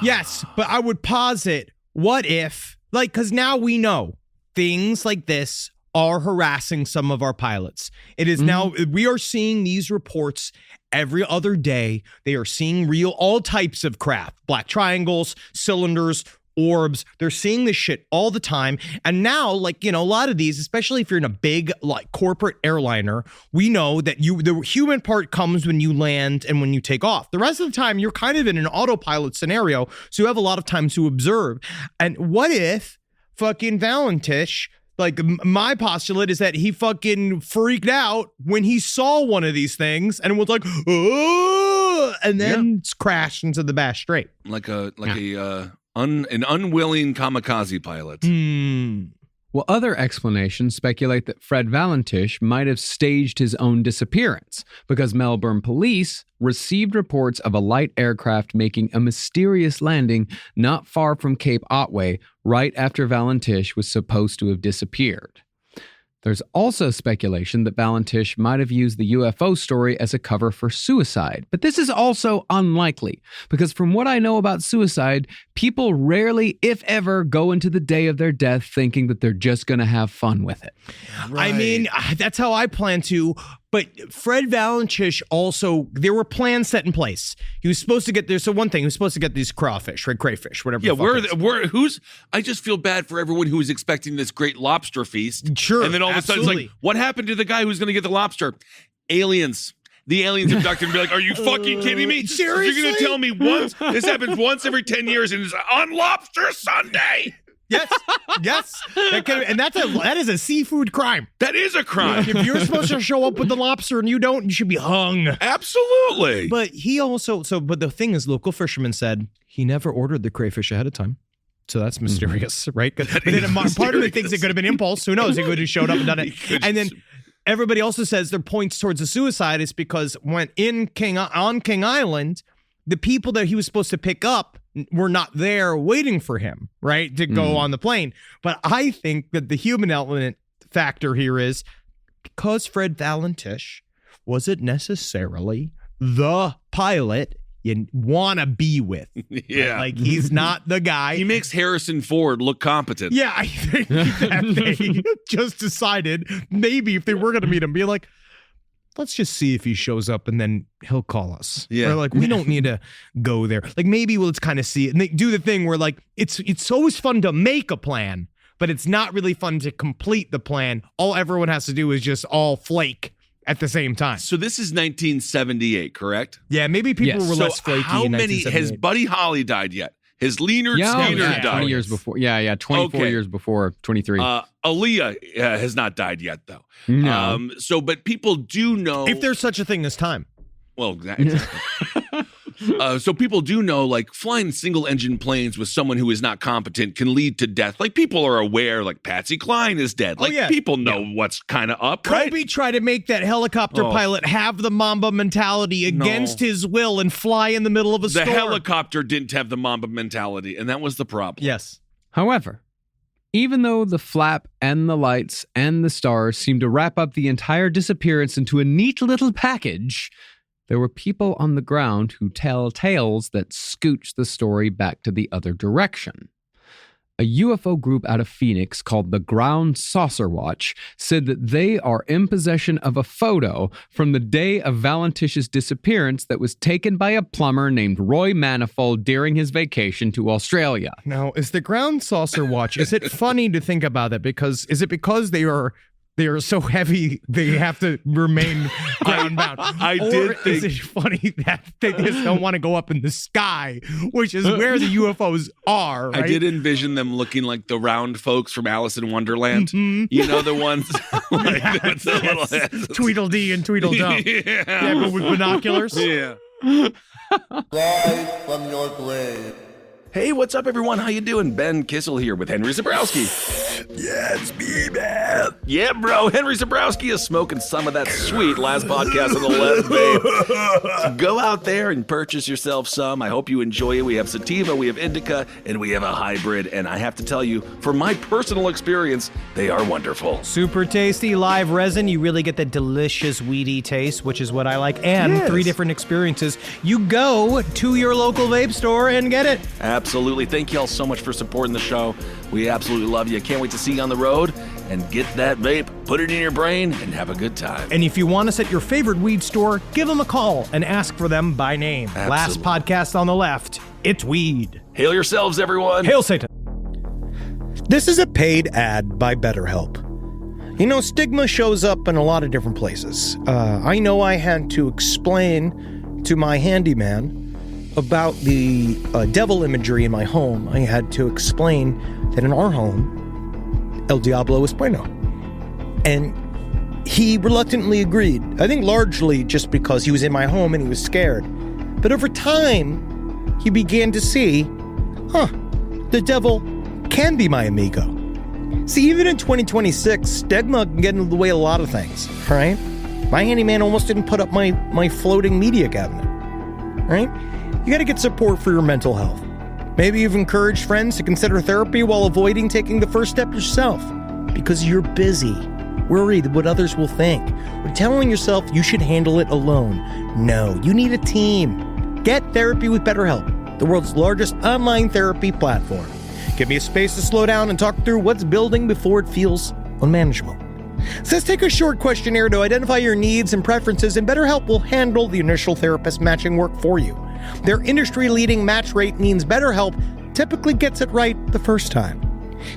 Yes, but I would posit, what if, like, because now we know things like this are harassing some of our pilots. It is now, we are seeing these reports every other day. They are seeing all types of craft, black triangles, cylinders, orbs. They're seeing this shit all the time. And now, like, you know, a lot of these, especially if you're in a big, like, corporate airliner, we know that the human part comes when you land and when you take off. The rest of the time, you're kind of in an autopilot scenario, so you have a lot of time to observe. And what if fucking Valentich, like, my postulate is that he fucking freaked out when he saw one of these things and was like, oh, and then crashed into the Bass Strait. An unwilling kamikaze pilot. Well, other explanations speculate that Fred Valentich might have staged his own disappearance because Melbourne police received reports of a light aircraft making a mysterious landing not far from Cape Otway right after Valentich was supposed to have disappeared. There's also speculation that Valentich might have used the UFO story as a cover for suicide, but this is also unlikely because from what I know about suicide, people rarely, if ever, go into the day of their death thinking that they're just going to have fun with it. I mean, that's how I plan to. But Fred Valentich also, there were plans set in place. He was supposed to get there. So one thing, he was supposed to get these crawfish, red crayfish, whatever. Yeah, the fuck it is. I just feel bad for everyone who was expecting this great lobster feast. Sure, And then all of a sudden it's absolutely. like, what happened to the guy who's going to get the lobster? Aliens. The aliens abducted and be like, are you fucking kidding me? Seriously? You're going to tell me once? This happens once every 10 years and it's on Lobster Sunday. Yes, yes. That is a seafood crime. That is a crime. If you're supposed to show up with the lobster and you don't, you should be hung. Absolutely. But he also, but the thing is, local fishermen said he never ordered the crayfish ahead of time. So that's mysterious, right? But then part of me thinks it could have been impulse. Who knows? He could have showed up and done it. And then everybody also says their points towards the suicide is because when on King Island, the people that he was supposed to pick up were not there waiting for him, right, to go on the plane. But I think that the human element factor here is because Fred Valentich wasn't necessarily the pilot you want to be with. Yeah. Like, he's not the guy. He makes Harrison Ford look competent. Yeah, I think that they just decided maybe if they were going to meet him, be like, let's just see if he shows up and then he'll call us. Yeah. Or like, we don't need to go there. Like maybe let's kind of see it. And they do the thing where like, it's always fun to make a plan, but it's not really fun to complete the plan. All everyone has to do is just all flake at the same time. So this is 1978, correct? Yeah, maybe people were less flaky. How in many, has 1978. Buddy Holly died yet? Has Leonard Skinner died? 20 years before. Yeah, 24 years before, 23. Aaliyah has not died yet, though. No. But people do know. If there's such a thing as time. Well, so people do know, like, flying single-engine planes with someone who is not competent can lead to death. Like, people are aware, like, Patsy Cline is dead. Like, people know what's kind of up, right? Kobe tried to make that helicopter pilot have the Mamba mentality against his will and fly in the middle of a storm. The helicopter didn't have the Mamba mentality, and that was the problem. Yes. However, even though the flap and the lights and the stars seem to wrap up the entire disappearance into a neat little package, there were people on the ground who tell tales that scooch the story back to the other direction. A UFO group out of Phoenix called the Ground Saucer Watch said that they are in possession of a photo from the day of Valentich's disappearance that was taken by a plumber named Roy Manifold during his vacation to Australia. Now, is the Ground Saucer Watch, is it funny to think about that? Because they are so heavy they have to remain ground bound. Is it funny that they just don't want to go up in the sky, which is where the UFOs are, right? I did envision them looking like the round folks from Alice in Wonderland. Mm-hmm. You know, the ones like with the little heads. Tweedledee and Tweedledum. Yeah, but with binoculars. Yeah. Rise from your grave. Hey, what's up, everyone? How you doing? Ben Kissel here with Henry Zabrowski. Yeah, it's me, man. Yeah, bro. Henry Zabrowski is smoking some of that sweet last podcast on the left, babe. So go out there and purchase yourself some. I hope you enjoy it. We have sativa, we have indica, and we have a hybrid. And I have to tell you, from my personal experience, they are wonderful. Super tasty live resin. You really get the delicious weedy taste, which is what I like. And 3 different experiences. You go to your local vape store and get it. Absolutely. Thank you all so much for supporting the show. We absolutely love you. Can't wait to see you on the road and get that vape, put it in your brain, and have a good time. And if you want us at your favorite weed store, give them a call and ask for them by name. Absolutely. Last podcast on the left, it's weed. Hail yourselves, everyone. Hail Satan. This is a paid ad by BetterHelp. You know, stigma shows up in a lot of different places. I know I had to explain to my handyman about the devil imagery in my home. I had to explain that in our home, El Diablo es bueno. And he reluctantly agreed. I think largely just because he was in my home and he was scared. But over time, he began to see, the devil can be my amigo. See, even in 2026, stigma can get in the way of a lot of things, right? My handyman almost didn't put up my floating media cabinet, right? You got to get support for your mental health. Maybe you've encouraged friends to consider therapy while avoiding taking the first step yourself because you're busy, worried what others will think, or telling yourself you should handle it alone. No, you need a team. Get therapy with BetterHelp, the world's largest online therapy platform. Give me a space to slow down and talk through what's building before it feels unmanageable. So let's take a short questionnaire to identify your needs and preferences, and BetterHelp will handle the initial therapist matching work for you. Their industry-leading match rate means BetterHelp typically gets it right the first time.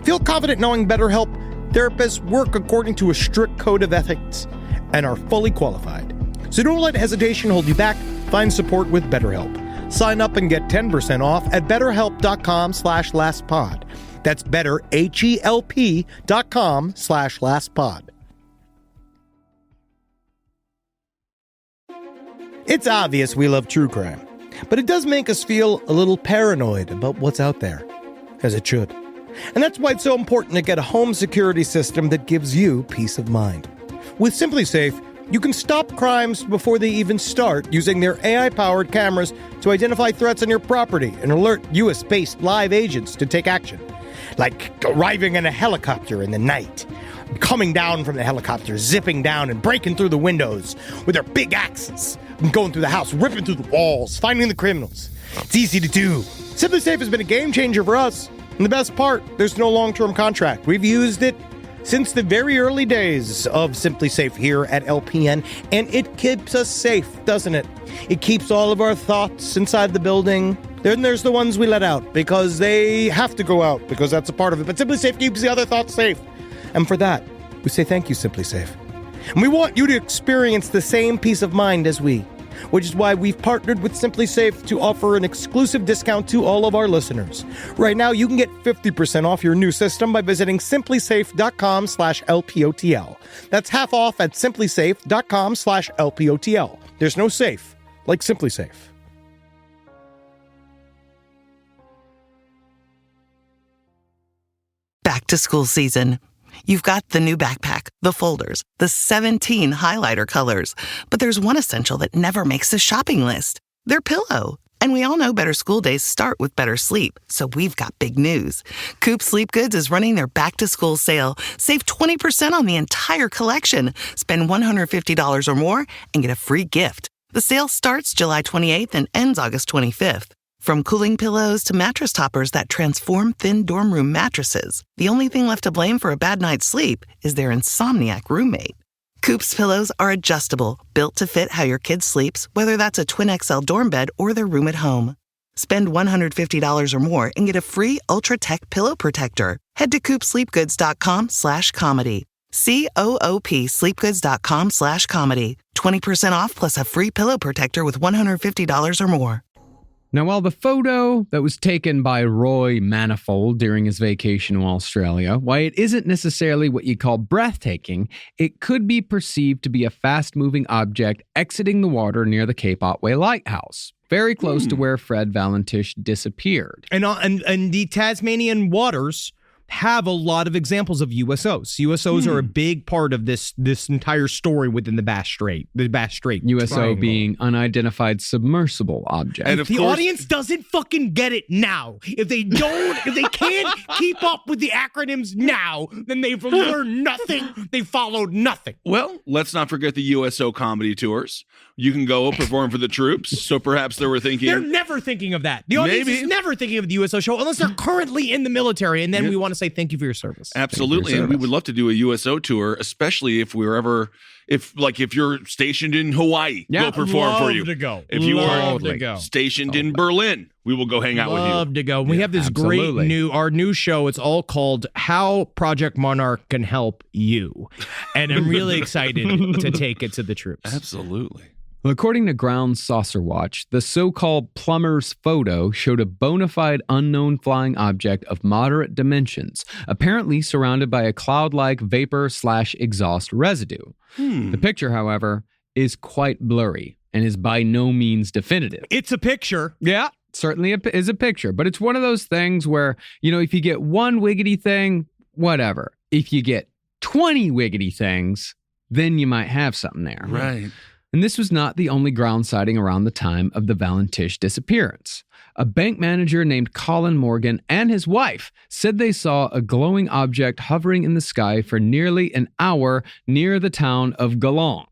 Feel confident knowing BetterHelp therapists work according to a strict code of ethics and are fully qualified. So don't let hesitation hold you back. Find support with BetterHelp. Sign up and get 10% off at betterhelp.com/lastpod. That's betterhelp.com/lastpod. It's obvious we love true crime, but it does make us feel a little paranoid about what's out there, as it should. And that's why it's so important to get a home security system that gives you peace of mind. With Simply Safe, you can stop crimes before they even start using their AI-powered cameras to identify threats on your property and alert US-based live agents to take action. Like arriving in a helicopter in the night, coming down from the helicopter, zipping down and breaking through the windows with their big axes, and going through the house, ripping through the walls, finding the criminals. It's easy to do. Simply Safe has been a game changer for us. And the best part, there's no long-term contract. We've used it since the very early days of Simply Safe here at LPN, and it keeps us safe, doesn't it? It keeps all of our thoughts inside the building. Then there's the ones we let out because they have to go out because that's a part of it. But Simply Safe keeps the other thoughts safe. And for that, we say thank you, Simply Safe. And we want you to experience the same peace of mind as we, which is why we've partnered with Simply Safe to offer an exclusive discount to all of our listeners. Right now, you can get 50% off your new system by visiting simplysafe.com/LPOTL. That's half off at simplysafe.com/LPOTL. There's no safe like Simply Safe. Back to school season. You've got the new backpack, the folders, the 17 highlighter colors. But there's one essential that never makes the shopping list. Their pillow. And we all know better school days start with better sleep. So we've got big news. Coop Sleep Goods is running their back-to-school sale. Save 20% on the entire collection. Spend $150 or more and get a free gift. The sale starts July 28th and ends August 25th. From cooling pillows to mattress toppers that transform thin dorm room mattresses, the only thing left to blame for a bad night's sleep is their insomniac roommate. Coop's pillows are adjustable, built to fit how your kid sleeps, whether that's a twin XL dorm bed or their room at home. Spend $150 or more and get a free Ultra Tech pillow protector. Head to coopsleepgoods.com/comedy. COOP sleepgoods.com/comedy. 20% off plus a free pillow protector with $150 or more. Now, while the photo that was taken by Roy Manifold during his vacation in Australia, why it isn't necessarily what you call breathtaking, it could be perceived to be a fast-moving object exiting the water near the Cape Otway Lighthouse, very close to where Fred Valentich disappeared. And the Tasmanian waters have a lot of examples of USOs. USOs are a big part of this entire story within the Bass Strait. The Bass Strait USO triangle. being unidentified submersible object. And of The course, audience doesn't fucking get it now. If they can't keep up with the acronyms now, then they've learned nothing. They followed nothing. well, let's not forget the USO comedy tours. You can go perform for the troops. So perhaps they were thinking. They're never thinking of that. The audience is never thinking of the USO show unless they're currently in the military, and then we want to say thank you for your service. Absolutely. And we would love to do a USO tour, especially if we're ever, if you're stationed in Hawaii, we'll perform for you. Love to go. If you Love are to go. stationed in Berlin, we will go hang out with you. Love to go. We have this absolutely. great our new show. It's all called How Project Monarch Can Help You. And I'm really excited to take it to the troops. Absolutely. Well, according to Ground Saucer Watch, the so-called plumber's photo showed a bona fide unknown flying object of moderate dimensions, apparently surrounded by a cloud-like vapor/exhaust residue. The picture, however, is quite blurry and is by no means definitive. It's a picture. Yeah, certainly is a picture, but it's one of those things where, if you get one wiggity thing, whatever. If you get 20 wiggity things, then you might have something there. Right. And this was not the only ground sighting around the time of the Valentich disappearance. A bank manager named Colin Morgan and his wife said they saw a glowing object hovering in the sky for nearly an hour near the town of Geelong,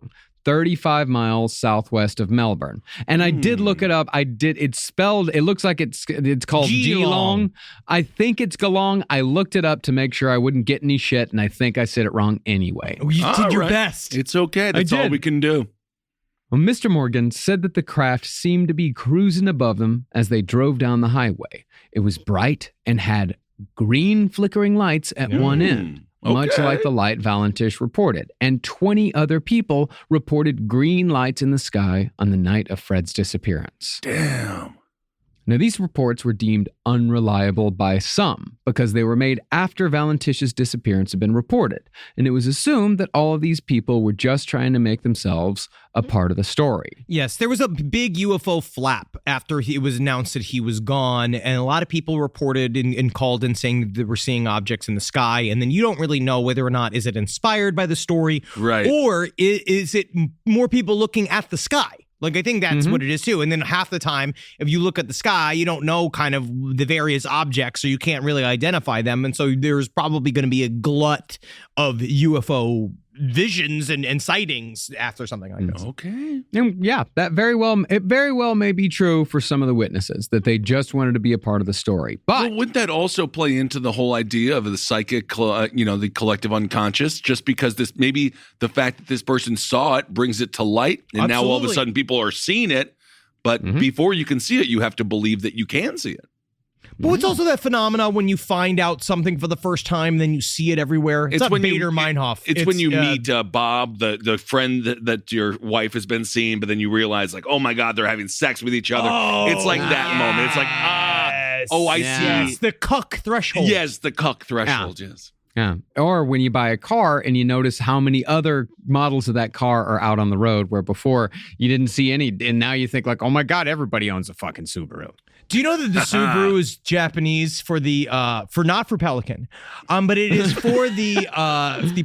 35 miles southwest of Melbourne. And I did look it up. It looks like it's called Geelong. I think it's Geelong. I looked it up to make sure I wouldn't get any shit, and I think I said it wrong anyway. You did your best. It's okay. That's all we can do. Well, Mr. Morgan said that the craft seemed to be cruising above them as they drove down the highway. It was bright and had green flickering lights at one end, much like the light Valentich reported. And 20 other people reported green lights in the sky on the night of Fred's disappearance. Damn. Now, these reports were deemed unreliable by some because they were made after Valentich's disappearance had been reported, and it was assumed that all of these people were just trying to make themselves a part of the story. Yes, there was a big UFO flap after it was announced that he was gone, and a lot of people reported and called in saying that they were seeing objects in the sky, and then you don't really know whether or not is it inspired by the story, right, or is it more people looking at the sky? Like, I think that's what it is, too. And then half the time, if you look at the sky, you don't know kind of the various objects, so you can't really identify them. And so there's probably going to be a glut of UFO visions and sightings after something like this. Okay. And yeah, that very well may be true for some of the witnesses that they just wanted to be a part of the story. But Well, wouldn't that also play into the whole idea of the psychic, the collective unconscious? Just because maybe the fact that this person saw it brings it to light, and now all of a sudden people are seeing it. But before you can see it, you have to believe that you can see it. But it's also that phenomena when you find out something for the first time, then you see it everywhere. It's not Bader Meinhof. It's when you meet Bob, the friend that your wife has been seeing, but then you realize, like, oh my God, they're having sex with each other. It's like that moment. It's like, I see. It's the cuck threshold. Yes, the cuck threshold, yes. yeah. Or when you buy a car and you notice how many other models of that car are out on the road, where before you didn't see any, and now you think like, oh my God, everybody owns a fucking Subaru. Do you know that the Subaru is Japanese for the not for Pelican, but it is for the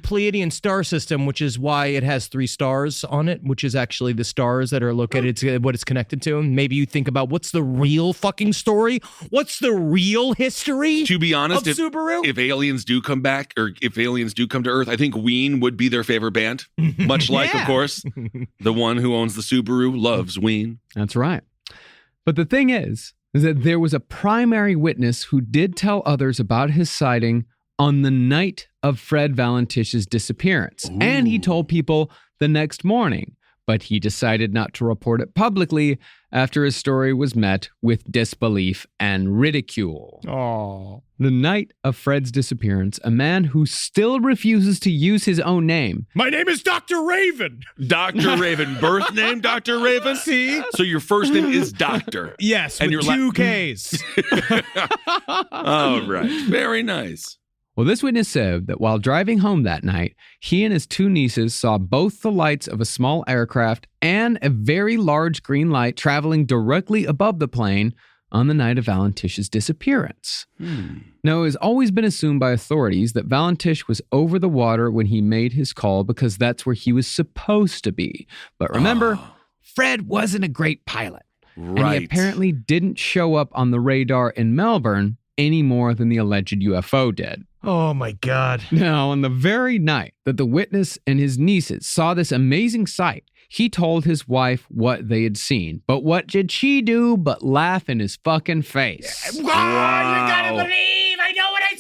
Pleiadian star system, which is why it has 3 stars on it, which is actually the stars that are located to what it's connected to. And maybe you think about what's the real fucking story? What's the real history? To be honest, of Subaru? if aliens do come back, or if aliens do come to Earth, I think Ween would be their favorite band. Much like, of course, the one who owns the Subaru loves Ween. That's right. But the thing is that there was a primary witness who did tell others about his sighting on the night of Fred Valentich's disappearance. Ooh. And he told people the next morning, but he decided not to report it publicly after his story was met with disbelief and ridicule. Oh. The night of Fred's disappearance, a man who still refuses to use his own name. My name is Dr. Raven. Dr. Raven. Birth name, Dr. Raven? See? So your first name is Doctor. Yes, and with 2 Ks. Oh, right. Very nice. Well, this witness said that while driving home that night, he and his 2 nieces saw both the lights of a small aircraft and a very large green light traveling directly above the plane on the night of Valentich's disappearance. Now, it has always been assumed by authorities that Valentich was over the water when he made his call because that's where he was supposed to be. But remember, Fred wasn't a great pilot. Right. And he apparently didn't show up on the radar in Melbourne any more than the alleged UFO did. Oh my God. Now, on the very night that the witness and his nieces saw this amazing sight, he told his wife what they had seen. But what did she do but laugh in his fucking face? Wow. You gotta believe I know what I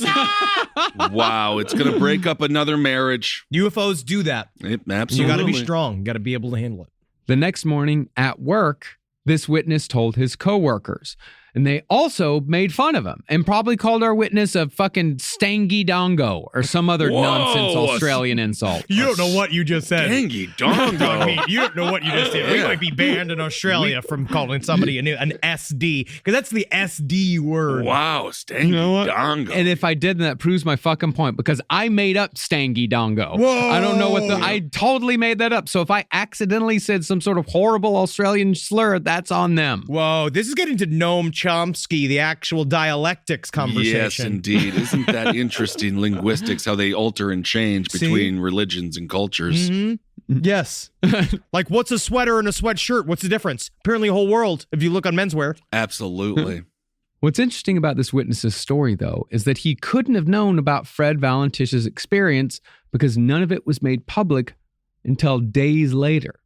saw. Wow, it's going to break up another marriage. UFOs do that. Absolutely. You gotta be strong. You gotta be able to handle it. The next morning at work, this witness told his coworkers, and they also made fun of him and probably called our witness a fucking stangy dongo or some other nonsense Australian insult. You don't know what you just said. Stangy dongo. I mean, you don't know what you just said. We might be banned in Australia from calling somebody an SD, because that's the SD word. Wow, stangy dongo. And if I did, then that proves my fucking point, because I made up stangy dongo. Whoa. I don't know I totally made that up. So if I accidentally said some sort of horrible Australian slur, that's on them. Whoa, this is getting to Noam Chomsky, the actual dialectics conversation. Yes, indeed. Isn't that interesting? Linguistics, how they alter and change between religions and cultures. Mm-hmm. Yes. Like, what's a sweater and a sweatshirt? What's the difference? Apparently a whole world, if you look on menswear. Absolutely. What's interesting about this witness's story, though, is that he couldn't have known about Fred Valentich's experience because none of it was made public until days later.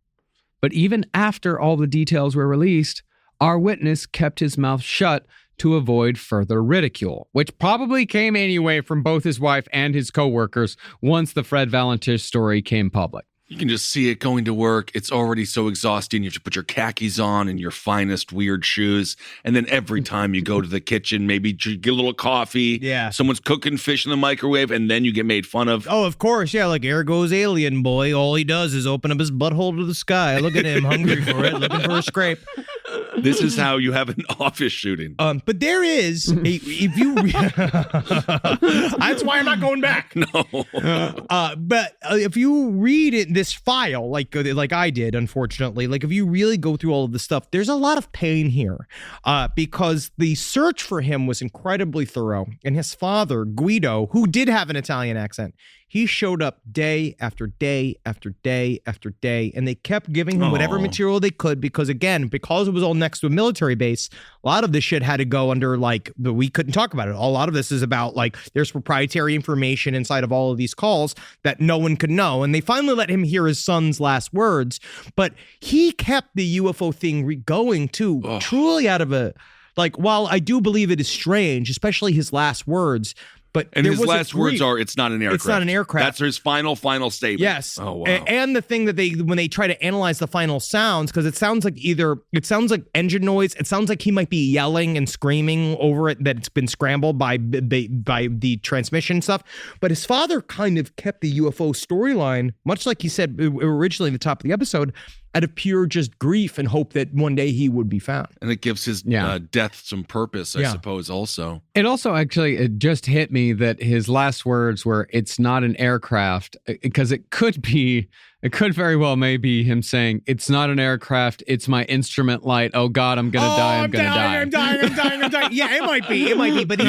But even after all the details were released, our witness kept his mouth shut to avoid further ridicule, which probably came anyway from both his wife and his coworkers once the Fred Valentich story came public. You can just see it going to work. It's already so exhausting. You have to put your khakis on and your finest weird shoes. And then every time you go to the kitchen, maybe get a little coffee. Yeah. Someone's cooking fish in the microwave, and then you get made fun of. Oh, of course. Yeah, like there goes Alien Boy. All he does is open up his butthole to the sky. Look at him, hungry for it, looking for a scrape. This is how you have an office shooting. But there is, if you, that's why I'm not going back. No. But if you read it, this file, like I did, unfortunately, like if you really go through all of the stuff, there's a lot of pain here, because the search for him was incredibly thorough, and his father, Guido, who did have an Italian accent, he showed up day after day after day after day, and they kept giving him whatever material they could because it was all next to a military base, a lot of this shit had to go under we couldn't talk about it. A lot of this is about there's proprietary information inside of all of these calls that no one could know. And they finally let him hear his son's last words, but he kept the UFO thing going too, truly out of while I do believe it is strange, especially his last words, and his last words are, "It's not an aircraft." It's not an aircraft. That's his final statement. Yes. Oh wow. And the thing that when they try to analyze the final sounds, because it sounds like engine noise. It sounds like he might be yelling and screaming over it, that it's been scrambled by the transmission stuff. But his father kind of kept the UFO storyline, much like he said originally at the top of the episode, out of pure just grief and hope that one day he would be found. And it gives his death some purpose, I suppose, also. It also it just hit me that his last words were, "It's not an aircraft," because it could very well maybe him saying, "It's not an aircraft, it's my instrument light. Oh God, I'm going to die. I'm going to die. I'm dying. Yeah, it might be. But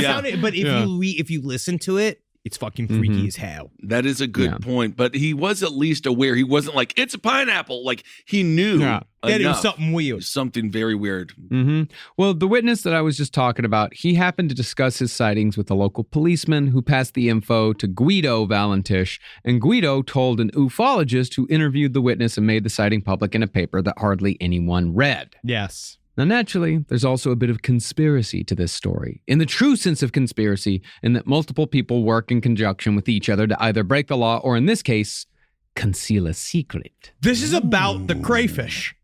if you listen to it, it's fucking freaky as hell. That is a good point. But he was at least aware. He wasn't like, "It's a pineapple." He knew that it was something weird. Something very weird. Mm-hmm. Well, the witness that I was just talking about, he happened to discuss his sightings with a local policeman who passed the info to Guido Valentich. And Guido told an ufologist who interviewed the witness and made the sighting public in a paper that hardly anyone read. Yes. Now, naturally, there's also a bit of conspiracy to this story, in the true sense of conspiracy, in that multiple people work in conjunction with each other to either break the law or, in this case, conceal a secret. This is about the crayfish.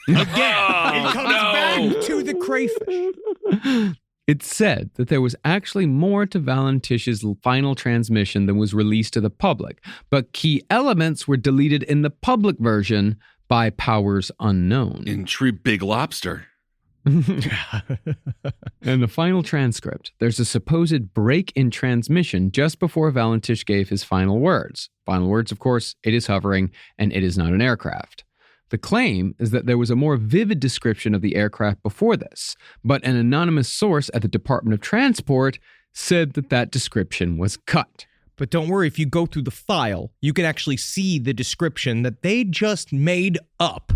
Again, it comes back to the crayfish. It's said that there was actually more to Valentich's final transmission than was released to the public, but key elements were deleted in the public version by powers unknown. In true Big Lobster. In the final transcript, there's a supposed break in transmission just before Valentich gave his final words. Final words, of course, "It is hovering and it is not an aircraft." The claim is that there was a more vivid description of the aircraft before this, but an anonymous source at the Department of Transport said that description was cut. But don't worry, if you go through the file, you can actually see the description that they just made up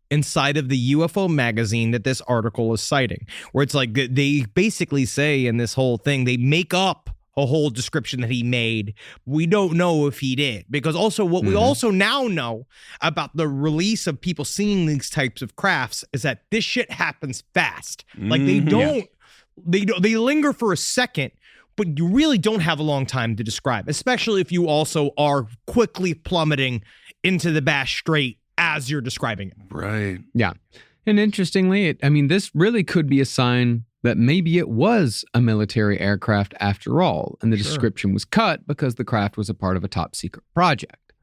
inside of the UFO magazine that this article is citing, where it's they basically say in this whole thing, they make up a whole description that he made. We don't know if he did, because also what we also now know about the release of people seeing these types of crafts is that this shit happens fast. They linger for a second, but you really don't have a long time to describe, especially if you also are quickly plummeting into the Bass Strait as you're describing it. Right. Yeah. And interestingly, this really could be a sign that maybe it was a military aircraft after all, and the description was cut because the craft was a part of a top secret project.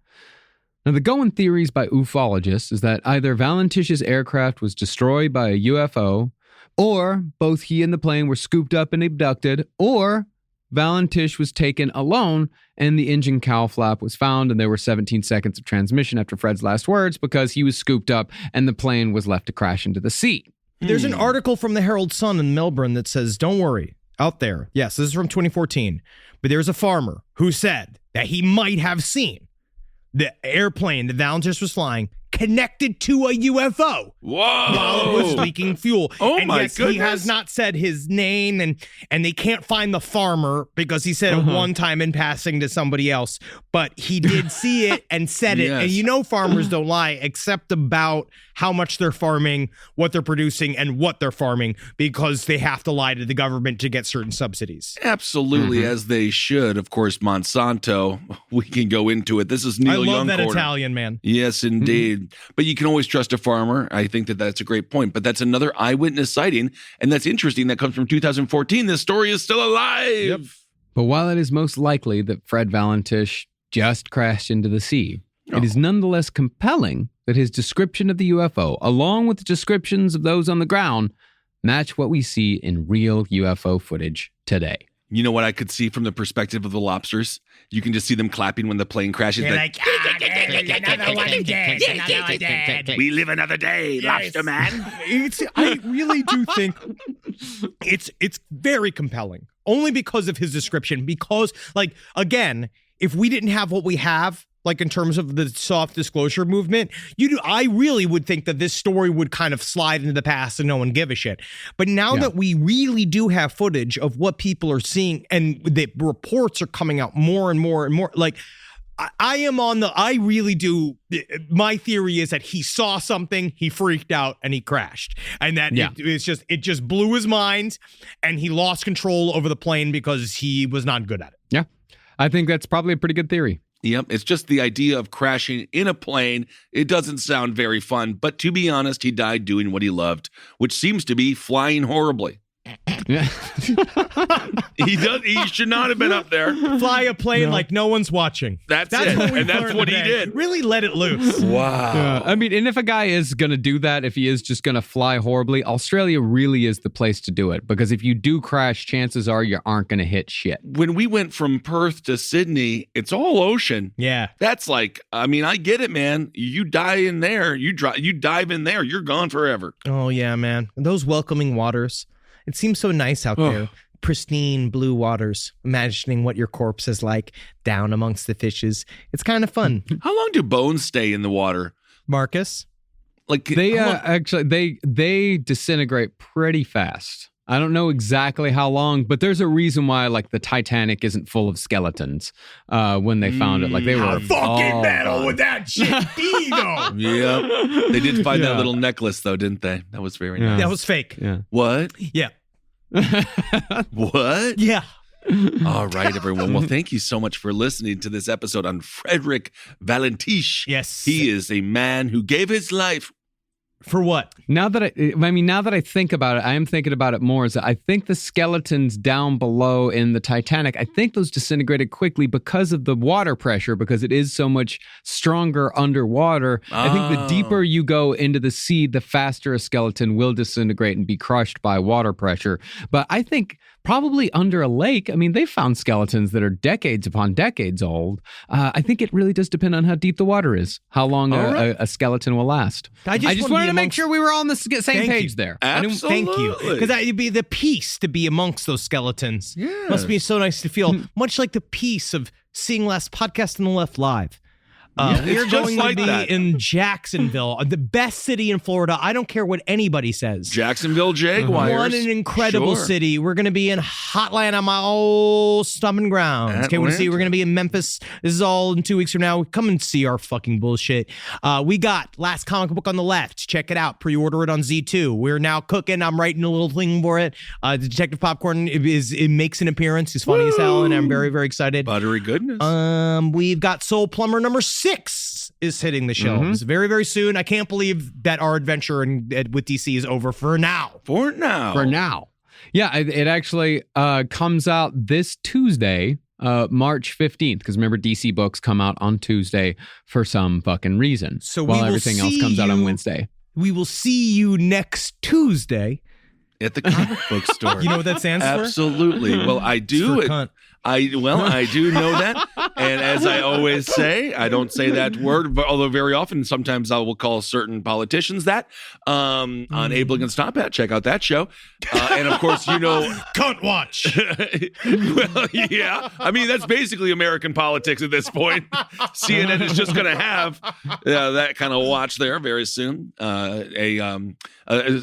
Now, the going theories by ufologists is that either Valentich's aircraft was destroyed by a UFO, or both he and the plane were scooped up and abducted, or Valentich was taken alone and the engine cowl flap was found and there were 17 seconds of transmission after Fred's last words because he was scooped up and the plane was left to crash into the sea. There's an article from the Herald Sun in Melbourne that says, don't worry, out there. Yes, this is from 2014. But there's a farmer who said that he might have seen the airplane that Valentich was flying connected to a UFO. Whoa! While it was leaking fuel. Oh, and my yes, goodness. He has not said his name, and they can't find the farmer because he said it one time in passing to somebody else. But he did see it and said it. And you know farmers don't lie except about how much they're farming, what they're producing, and what they're farming because they have to lie to the government to get certain subsidies. Absolutely, as they should. Of course, Monsanto, we can go into it. This is Neil Young. I love that Italian, man. Yes, indeed. But you can always trust a farmer. I think that that's a great point. But that's another eyewitness sighting. And that's interesting. That comes from 2014. This story is still alive. Yep. But while it is most likely that Fred Valentich just crashed into the sea, it is nonetheless compelling that his description of the UFO, along with the descriptions of those on the ground, match what we see in real UFO footage today. You know what I could see from the perspective of the lobsters? You can just see them clapping when the plane crashes. They're like, another one dead. We live another day, lobster man. I really do think it's very compelling, only because of his description. Because, again, if we didn't have what we have, like in terms of the soft disclosure movement, I really would think that this story would kind of slide into the past and no one give a shit. But now that we really do have footage of what people are seeing and the reports are coming out more and more and more, like I really do. My theory is that he saw something, he freaked out, and he crashed. And that it just blew his mind, and he lost control over the plane because he was not good at it. Yeah. I think that's probably a pretty good theory. Yep, it's just the idea of crashing in a plane. It doesn't sound very fun, but to be honest, he died doing what he loved, which seems to be flying horribly. Yeah. He should not have been up there. Fly a plane like no one's watching. That's it. And that's what he did. Really let it loose. Wow. I mean, and if a guy is going to do that, if he is just going to fly horribly, Australia really is the place to do it. Because if you do crash, chances are you aren't going to hit shit. When we went from Perth to Sydney, it's all ocean. Yeah. That's like, I mean, I get it, man. You die in there, you dive in there, you're gone forever. Oh, yeah, man. Those welcoming waters. It seems so nice out there. Pristine blue waters. Imagining what your corpse is like down amongst the fishes. It's kind of fun. How long do bones stay in the water, Marcus? Like they disintegrate pretty fast. I don't know exactly how long, but there's a reason why like the Titanic isn't full of skeletons when they found it. Like they were fucking metal would that shit be though? Yeah, they did find that little necklace though, didn't they? That was very nice. That was fake. Yeah. What? Yeah. What? Yeah. All right, everyone. Well, thank you so much for listening to this episode on Frederick Valentich. Yes. He is a man who gave his life. For what? Now that I think about it, I am thinking about it more. Is that I think the skeletons down below in the Titanic, I think those disintegrated quickly because of the water pressure, because it is so much stronger underwater. I think the deeper you go into the sea, the faster a skeleton will disintegrate and be crushed by water pressure. But I think probably under a lake, I mean, they found skeletons that are decades upon decades old. I think it really does depend on how deep the water is, how long a skeleton will last. I just wanted to make sure we were all on the same page there. Absolutely. Thank you. Because it'd be the peace to be amongst those skeletons. Yes. Must be so nice to feel, much like the peace of seeing last podcast on the left live. We're going to be in Jacksonville, the best city in Florida. I don't care what anybody says. Jacksonville Jaguars. What an incredible city. We're going to be in Hotlanta, my old stomping grounds. Okay, we're going to be in Memphis. This is all in 2 weeks from now. Come and see our fucking bullshit. We got Last Comic Book on the Left. Check it out. Pre-order it on Z2. We're now cooking. I'm writing a little thing for it. Detective Popcorn it makes an appearance. He's funny as hell, and I'm very, very excited. Buttery goodness. We've got Soul Plumber number 6 is hitting the shelves very, very soon. I can't believe that our adventure with DC is over for now. For now. Yeah, it actually comes out this Tuesday, March 15th, because remember, DC books come out on Tuesday for some fucking reason. So while everything else comes out on Wednesday. We will see you next Tuesday at the comic book store. You know what that stands for? Absolutely. Well, I do. I do know that. And as I always say, I don't say that word, but although very often, sometimes I will call certain politicians that on Able Against Top Hat. Check out that show. And of course, Cunt Watch. Well, yeah. I mean, that's basically American politics at this point. CNN is just going to have that kind of watch there very soon.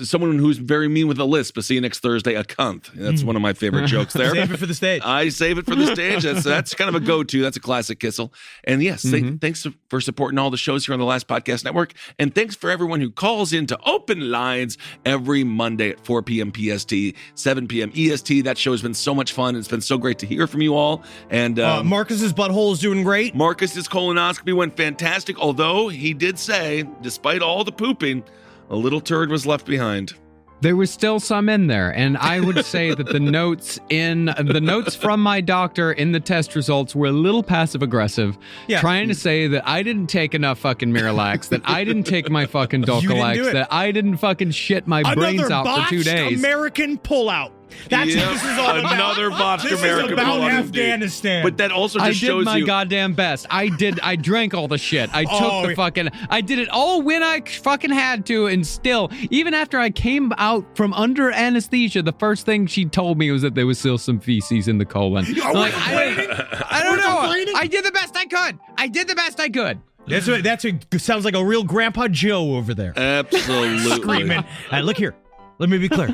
Someone who's very mean with a lisp, but see you next Thursday, a cunt. That's one of my favorite jokes there. Save it for the stage. I save it for the stage. That's kind of a go-to. That's a classic Kissel. And yes, thanks for supporting all the shows here on the Last Podcast Network. And thanks for everyone who calls into Open Lines every Monday at 4 p.m. PST, 7 p.m. EST. That show has been so much fun. It's been so great to hear from you all. And Marcus's butthole is doing great. Marcus's colonoscopy went fantastic, although he did say, despite all the pooping, a little turd was left behind. There was still some in there, and I would say that the notes from my doctor in the test results were a little passive aggressive, trying to say that I didn't take enough fucking Miralax, that I didn't take my fucking Dulcolax, that I didn't fucking shit my brains out for 2 days. American pullout. That's Yep, what this is all about. another Botched This American is about plot, indeed. Afghanistan. But that also just I did shows my you. goddamn best. I drank all the shit. I did it all when I fucking had to, and still, even after I came out from under anesthesia, the first thing she told me was that there was still some feces in the colon. I don't know. I did the best I could. That's sounds like a real Grandpa Joe over there. Absolutely. Screaming. Look here. Let me be clear.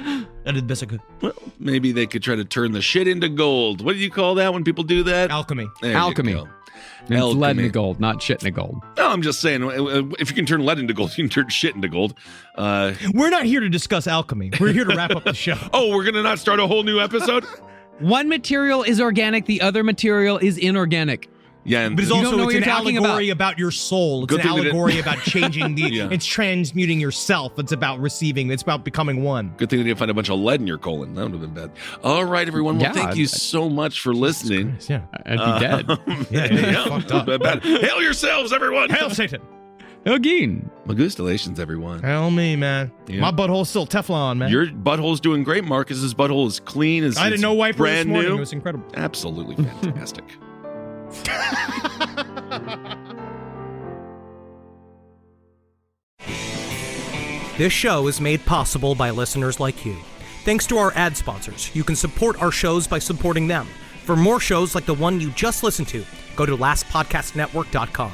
I did the best I could. Well, maybe they could try to turn the shit into gold. What do you call that when people do that? Alchemy. There you Alchemy. go. It's lead into gold, not shit into gold. No, I'm just saying, if you can turn lead into gold, you can turn shit into gold. We're not here to discuss alchemy. We're here to wrap up the show. Oh, we're going to not start a whole new episode? One material is organic, the other material is inorganic. Yeah, and But it's You don't also know it's what an you're talking allegory about your soul. It's Good an thing that it- allegory about changing the. Yeah. It's transmuting yourself. It's about receiving. It's about becoming one. good thing they didn't find a bunch of lead in your colon. That would have been bad. All right, everyone. Well, Yeah, thank you so much for listening. Yeah. I'd be dead. Yeah. Fucked up. Bad. Hail yourselves, everyone. Hail Satan. Again. Magustalations, everyone. Hail me, man. Yeah. My butthole's still Teflon, man. Your butthole's doing great, Marcus's butthole is clean. I had no wiper this brand morning. new. It was incredible. Absolutely fantastic. This show is made possible by listeners like you. Thanks to our ad sponsors, you can support our shows by supporting them. For more shows like the one you just listened to, go to lastpodcastnetwork.com.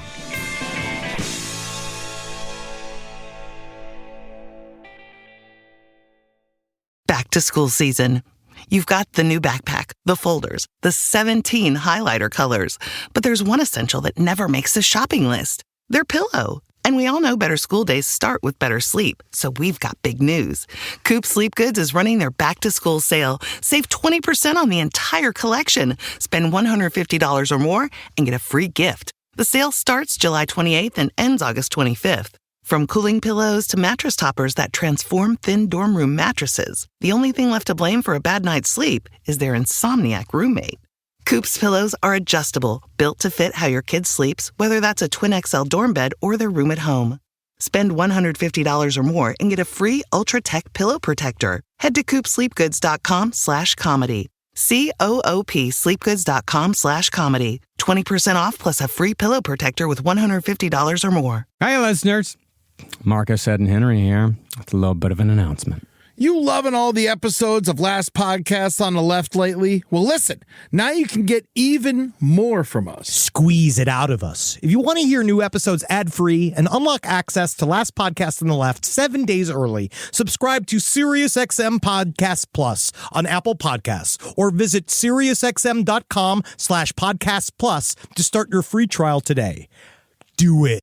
Back to school season. You've got the new backpack, the folders, the 17 highlighter colors, but there's one essential that never makes the shopping list. Their pillow. And we all know better school days start with better sleep, so we've got big news. Coop Sleep Goods is running their back-to-school sale. Save 20% on the entire collection. Spend $150 or more and get a free gift. The sale starts July 28th and ends August 25th. From cooling pillows to mattress toppers that transform thin dorm room mattresses, the only thing left to blame for a bad night's sleep is their insomniac roommate. Coop's pillows are adjustable, built to fit how your kid sleeps, whether that's a twin XL dorm bed or their room at home. Spend $150 or more and get a free Ultra Tech pillow protector. Head to coopsleepgoods.com/comedy. COOP sleepgoods.com/comedy. 20% off plus a free pillow protector with $150 or more. Hey, listeners. Marcus, Ed, and Henry here. It's a little bit of an announcement. You loving all the episodes of Last Podcast on the Left lately? Well, listen, now you can get even more from us. Squeeze it out of us. If you want to hear new episodes ad-free and unlock access to Last Podcast on the Left 7 days early, subscribe to SiriusXM Podcast Plus on Apple Podcasts or visit SiriusXM.com/Podcast Plus to start your free trial today. Do it.